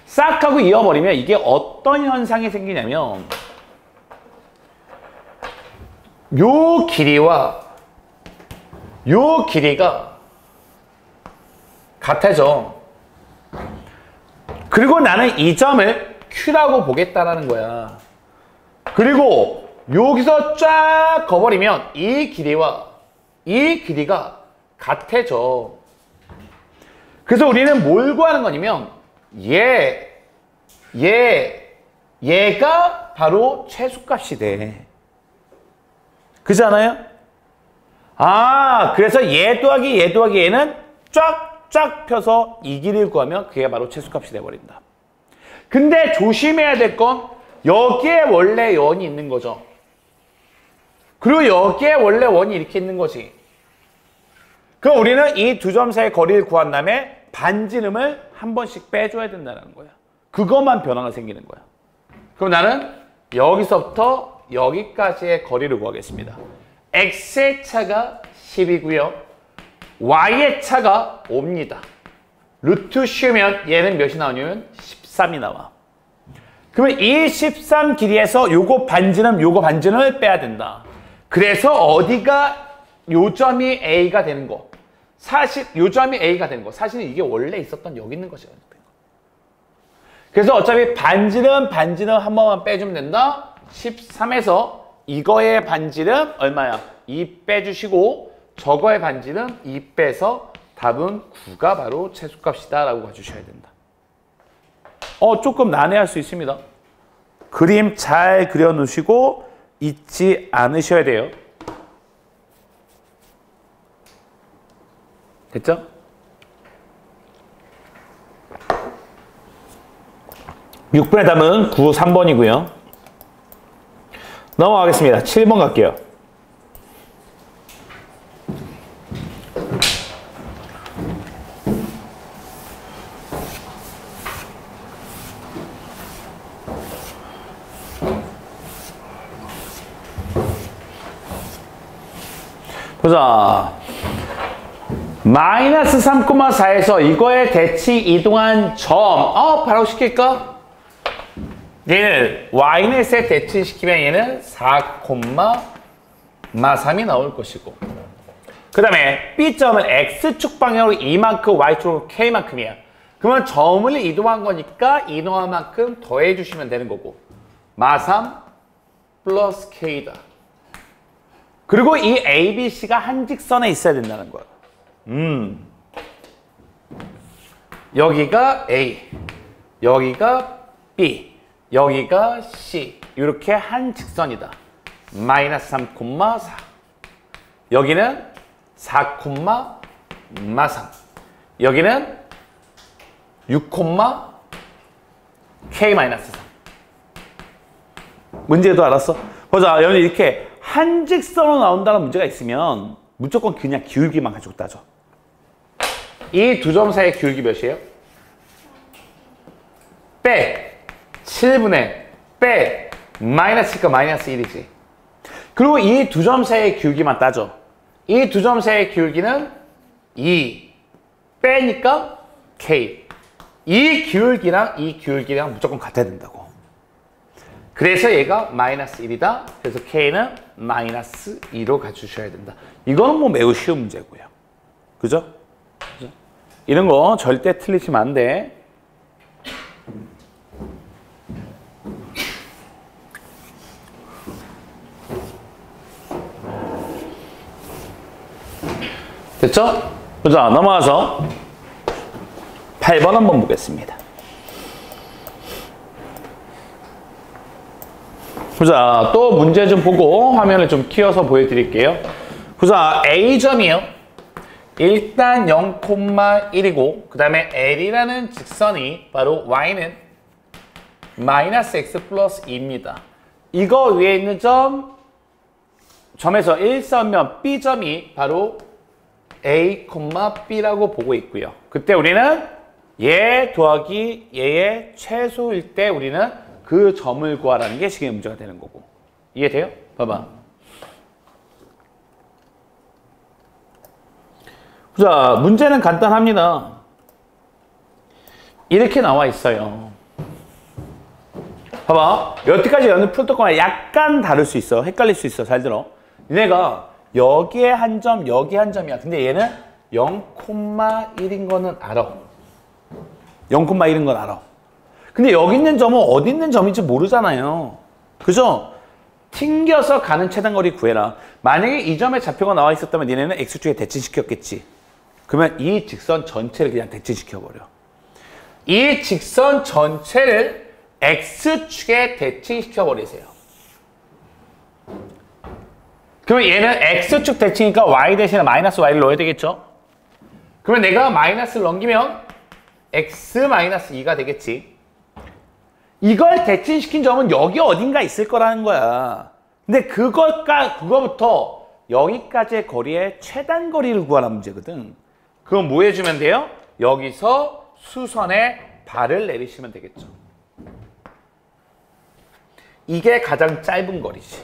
싹 하고 이어버리면 이게 어떤 현상이 생기냐면 요 길이와 요 길이가 같아져. 그리고 나는 이 점을 Q라고 보겠다라는 거야. 그리고 여기서 쫙 거버리면 이 길이와 이 길이가 같아져. 그래서 우리는 뭘 구하는 거냐면 얘가 바로 최소값이 돼. 그렇지 않아요? 아, 그래서 얘 더하기 얘는 쫙쫙 펴서 이 길이를 구하면 그게 바로 최소값이 돼버린다. 근데 조심해야 될 건 여기에 원래 원이 있는 거죠. 그리고 여기에 원래 원이 이렇게 있는 거지. 그럼 우리는 이 두 점 사이의 거리를 구한 다음에 반지름을 한 번씩 빼줘야 된다는 거야. 그것만 변화가 생기는 거야. 그럼 나는 여기서부터 여기까지의 거리를 구하겠습니다. x의 차가 10이고요. y의 차가 5입니다. 루트 씌우면 얘는 몇이 나오냐면 13이 나와. 그러면 이 13 길이에서 요거 반지름을 빼야 된다. 그래서 어디가 요 점이 A가 되는 거. 사실 요 점이 A가 되는 거. 사실은 이게 원래 있었던 여기 있는 것이거든요. 그래서 어차피 반지름 한 번만 빼주면 된다. 13에서 이거의 반지름 얼마야? 2 빼주시고 저거의 반지름 2 빼서 답은 9가 바로 최소값이다 라고 봐주셔야 된다. 조금 난해할 수 있습니다. 그림 잘 그려놓으시고 잊지 않으셔야 돼요. 됐죠? (6번의) 답은 9, 3번이고요. 넘어가겠습니다. 7번 갈게요. 보자. 마이너스 3,4에서 이거에 대치 이동한 점. 바로 시킬까? 얘는 y는 x에 대치시키면 얘는 4,3이 나올 것이고. 그 다음에 B점은 X축 방향으로 이만큼, Y축으로 K만큼이야. 그러면 점을 이동한 거니까 이동한 만큼 더해 주시면 되는 거고. 마3, 플러스 K다. 그리고 이 A, B, C가 한 직선에 있어야 된다는 거야. 여기가 A, 여기가 B, 여기가 C. 이렇게 한 직선이다. 마이너스 3,4. 여기는 4,3. 여기는 6, K-3. 문제도 알았어? 보자, 여러분 이렇게 한 직선으로 나온다는 문제가 있으면 무조건 그냥 기울기만 가지고 따져. 이 두 점 사이의 기울기 몇이에요? 빼 7분의 빼 마이너스니까 마이너스 1이지. 그리고 이 두 점 사이의 기울기만 따져. 이 두 점 사이의 기울기는 2 빼니까 K. 이 기울기랑 무조건 같아야 된다고. 그래서 얘가 마이너스 1이다. 그래서 K는 마이너스 2로 가주셔야 된다. 이거는 뭐 매우 쉬운 문제고요. 그죠? 이런 거 절대 틀리시면 안 돼. 됐죠? 보자, 넘어가서 8번 한번 보겠습니다. 보자, 또 문제 좀 보고 화면을 좀 키워서 보여드릴게요. 보자, A점이요. 일단 0,1이고 그 다음에 L이라는 직선이 바로 Y는 마이너스 X 플러스 2입니다. 이거 위에 있는 점에서 일선면 B점이 바로 A, B라고 보고 있고요. 그때 우리는 얘 더하기 얘의 최소일 때 우리는 그 점을 구하라는 게 식의 문제가 되는 거고. 이해돼요? 봐봐. 자, 문제는 간단합니다. 이렇게 나와 있어요. 봐봐. 여태까지 연습 풀었던 거랑 약간 다를 수 있어. 헷갈릴 수 있어. 잘 들어. 얘네가 여기에 한 점, 여기에 한 점이야. 근데 얘는 0,1인 거는 알아. 0,1인 건 알아. 근데 여기 있는 점은 어디 있는 점인지 모르잖아요. 그죠? 튕겨서 가는 최단거리 구해라. 만약에 이 점에 좌표가 나와 있었다면 얘네는 X축에 대칭시켰겠지. 그러면 이 직선 전체를 그냥 대칭시켜버려. 이 직선 전체를 X축에 대칭시켜버리세요. 그러면 얘는 X축 대칭이니까 Y 대신에 마이너스 Y를 넣어야 되겠죠? 그러면 내가 마이너스를 넘기면 X 마이너스 2가 되겠지. 이걸 대칭시킨 점은 여기 어딘가 있을 거라는 거야. 근데 그거부터 여기까지의 거리의 최단거리를 구하라는 문제거든. 그럼 뭐 해주면 돼요? 여기서 수선에 발을 내리시면 되겠죠. 이게 가장 짧은 거리지.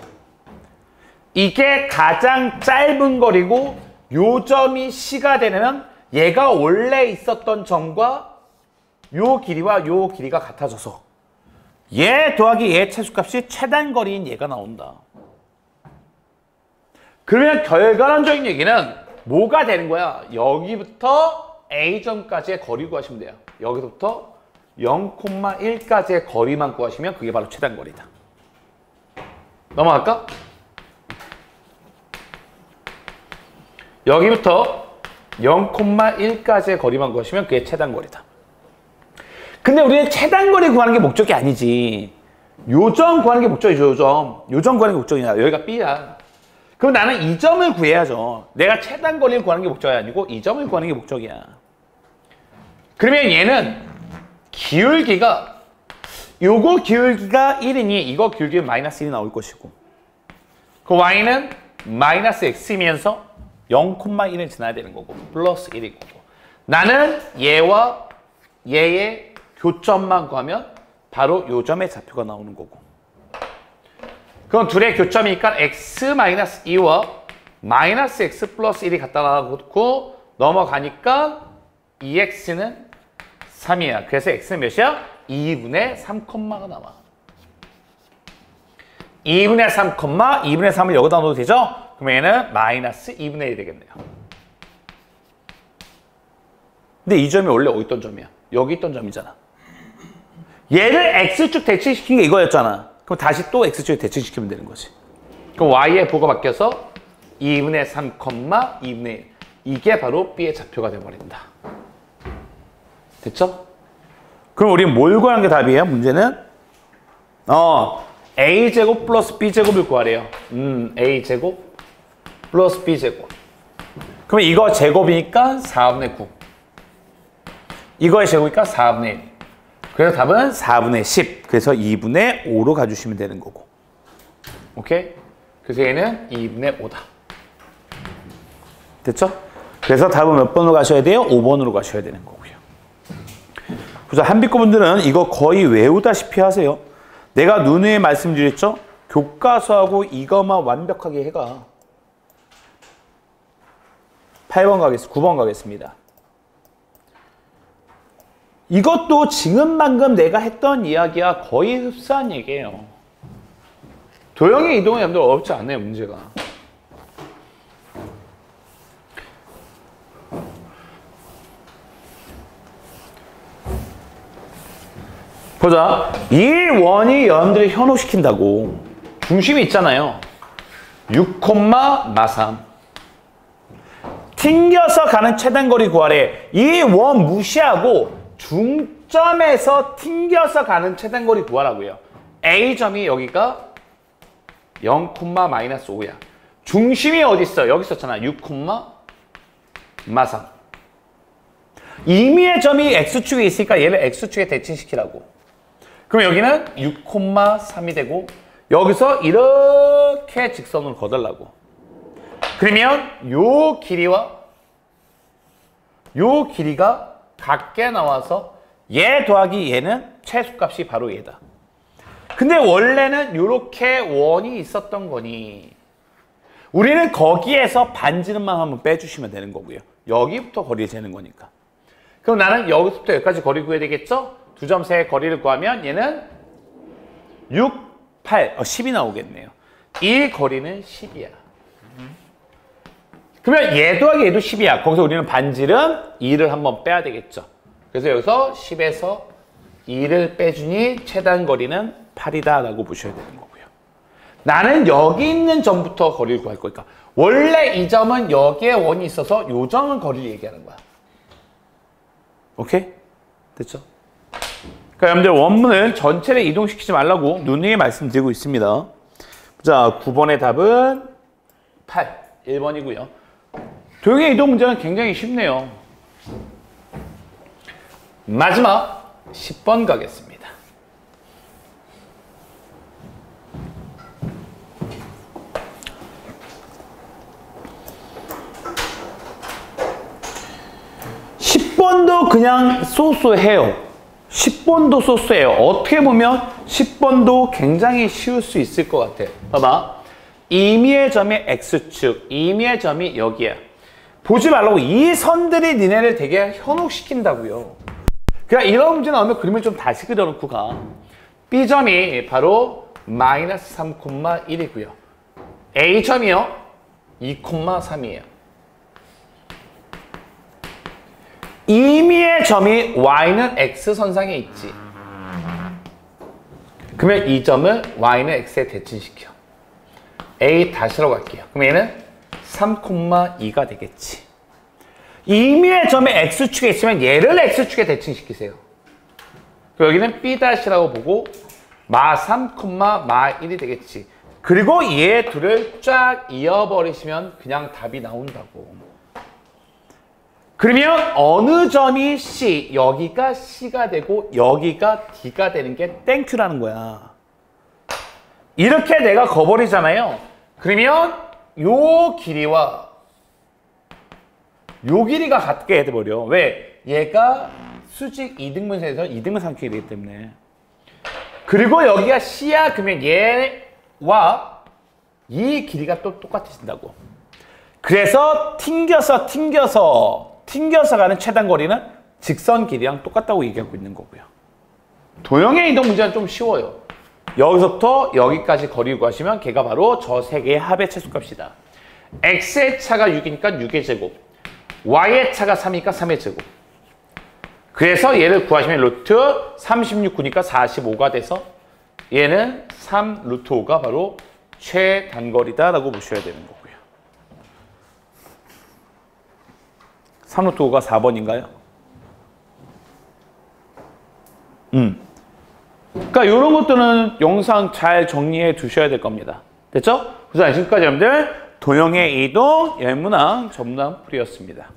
이게 가장 짧은 거리고 요 점이 C가 되면 얘가 원래 있었던 점과 요 길이와 요 길이가 같아져서 얘 더하기 얘 최소값이 최단거리인 얘가 나온다. 그러면 결과론적인 얘기는 뭐가 되는 거야? 여기부터 A점까지의 거리 구하시면 돼요. 여기서부터 0,1까지의 거리만 구하시면 그게 바로 최단거리다. 넘어갈까? 여기부터 0,1까지의 거리만 구하시면 그게 최단거리다. 근데 우리는 최단거리 구하는 게 목적이 아니지. 요점 구하는 게 목적이죠, 요점. 요점 구하는 게 목적이야. 여기가 B야. 그럼 나는 이 점을 구해야죠. 내가 최단거리를 구하는 게 목적이 아니고 이 점을 구하는 게 목적이야. 그러면 얘는 기울기가 요거 기울기가 1이니 이거 기울기는 마이너스 1이 나올 것이고 그 Y는 마이너스 X이면서 0,1을 지나야 되는 거고 플러스 1일 거고 나는 얘와 얘의 교점만 구하면 바로 요 점의 좌표가 나오는 거고 그럼 둘의 교점이니까 X-2와 마이너스 X 플러스 1이 갖다 놔놓고 넘어가니까 2X는 3이야. 그래서 X는 몇이야? 2분의 3컴마가 나와. 2분의 3, 2분의 3을 여기다 넣어도 되죠? 그러면 얘는 마이너스 2분의 1이 되겠네요. 근데 이 점이 원래 어디 있던 점이야? 여기 있던 점이잖아. 얘를 X축 대칭시킨 게 이거였잖아. 그럼 다시 또 x축에 대칭시키면 되는 거지. 그럼 y의 부호가 바뀌어서 2분의 3, 2분의 1. 이게 바로 b의 좌표가 돼버린다. 됐죠? 그럼 우리 뭘 구하는 게 답이에요? 문제는 a제곱 플러스 b제곱을 구하래요. a제곱 플러스 b제곱. 그럼 이거 제곱이니까 4분의 9. 이거의 제곱이니까 4분의 1. 그래서 답은 4분의 10. 그래서 2분의 5로 가주시면 되는 거고. 오케이? 그래서 얘는 2분의 5다. 됐죠? 그래서 답은 몇 번으로 가셔야 돼요? 5번으로 가셔야 되는 거고요. 그래서 한비코분들은 이거 거의 외우다시피 하세요. 내가 누누이 말씀드렸죠? 교과서하고 이거만 완벽하게 해가. 8번 가겠습니다. 9번 가겠습니다. 이것도 지금 방금 내가 했던 이야기와 거의 흡사한 얘기예요. 도형의 이동이 여러분들 어렵지 않아요, 문제가. 보자. 이 원이 여러분들이 현혹시킨다고. 중심이 있잖아요. 6,3. 튕겨서 가는 최단거리 구하래. 이 원 무시하고 중점에서 튕겨서 가는 최단거리 구하라고요. A점이 여기가 0,-5야. 중심이 어디 있어? 여기 있었잖아. 6,3. 임의의 점이 X축에 있으니까 얘를 X축에 대칭시키라고. 그럼 여기는 6,3이 되고 여기서 이렇게 직선으로 거달라고. 그러면 요 길이와 요 길이가 같게 나와서 얘 더하기 얘는 최소값이 바로 얘다. 근데 원래는 이렇게 원이 있었던 거니 우리는 거기에서 반지름만 한번 빼주시면 되는 거고요. 여기부터 거리를 재는 거니까. 그럼 나는 여기서부터 여기까지 거리 구해야 되겠죠? 두 점 사이의 거리를 구하면 얘는 6, 8, 10이 나오겠네요. 이 거리는 10이야. 그러면 얘 더하기 얘도 10이야. 거기서 우리는 반지름 2를 한번 빼야 되겠죠. 그래서 여기서 10에서 2를 빼주니 최단 거리는 8이다 라고 보셔야 되는 거고요. 나는 여기 있는 점부터 거리를 구할 거니까 원래 이 점은 여기에 원이 있어서 이 점은 거리를 얘기하는 거야. 오케이? 됐죠? 그러니까 여러분들 원문을 전체를 이동시키지 말라고 누누이 말씀드리고 있습니다. 자, 9번의 답은 8, 1번이고요. 도형의 이동 문제는 굉장히 쉽네요. 마지막 10번 가겠습니다. (10번도) 그냥 소소해요. 10번도 소스예요. 어떻게 보면 10번도 굉장히 쉬울 수 있을 것 같아. 봐봐. 임의의 점이 X축, 임의의 점이 여기야. 보지 말라고. 이 선들이 니네를 되게 현혹시킨다고요. 그러니까 이런 문제 나오면 그림을 좀 다시 그려놓고 가. B점이 바로 마이너스 3,1이고요. A점이요. 2,3이에요. 임의의 점이 y는 x선상에 있지. 그러면 이 점을 y는 x에 대칭시켜. a 다시로 갈게요. 그럼 얘는 3,2가 되겠지. 임의의 점이 x축에 있으면 얘를 x축에 대칭시키세요. 그럼 여기는 b''라고 보고 마 3,1이 되겠지. 그리고 얘 둘을 쫙 이어버리시면 그냥 답이 나온다고. 그러면 어느 점이 C, 여기가 C가 되고 여기가 D가 되는 게 땡큐라는 거야. 이렇게 내가 거버리잖아요. 그러면 요 길이와 요 길이가 같게 해버려. 왜? 얘가 수직 이등분선에서 이등분 삼키기 되기 때문에. 그리고 여기가 C야. 그러면 얘와 이 길이가 또 똑같아진다고. 그래서 튕겨서 가는 최단 거리는 직선 길이랑 똑같다고 얘기하고 있는 거고요. 도형의 이동 문제는 좀 쉬워요. 여기서부터 여기까지 거리 구하시면 걔가 바로 저 세 개의 합의 최소값이다. x의 차가 6이니까 6의 제곱, y의 차가 3이니까 3의 제곱. 그래서 얘를 구하시면 루트 36, 9니까 45가 돼서 얘는 3 루트 5가 바로 최단거리다라고 보셔야 되는 거고요. 3 루트 5가 4번인가요? 그러니까 이런 것들은 영상 잘 정리해 두셔야 될 겁니다. 됐죠? 그래서 지금까지 여러분들 도형의 이동, 예문항, 전문항 풀이였습니다.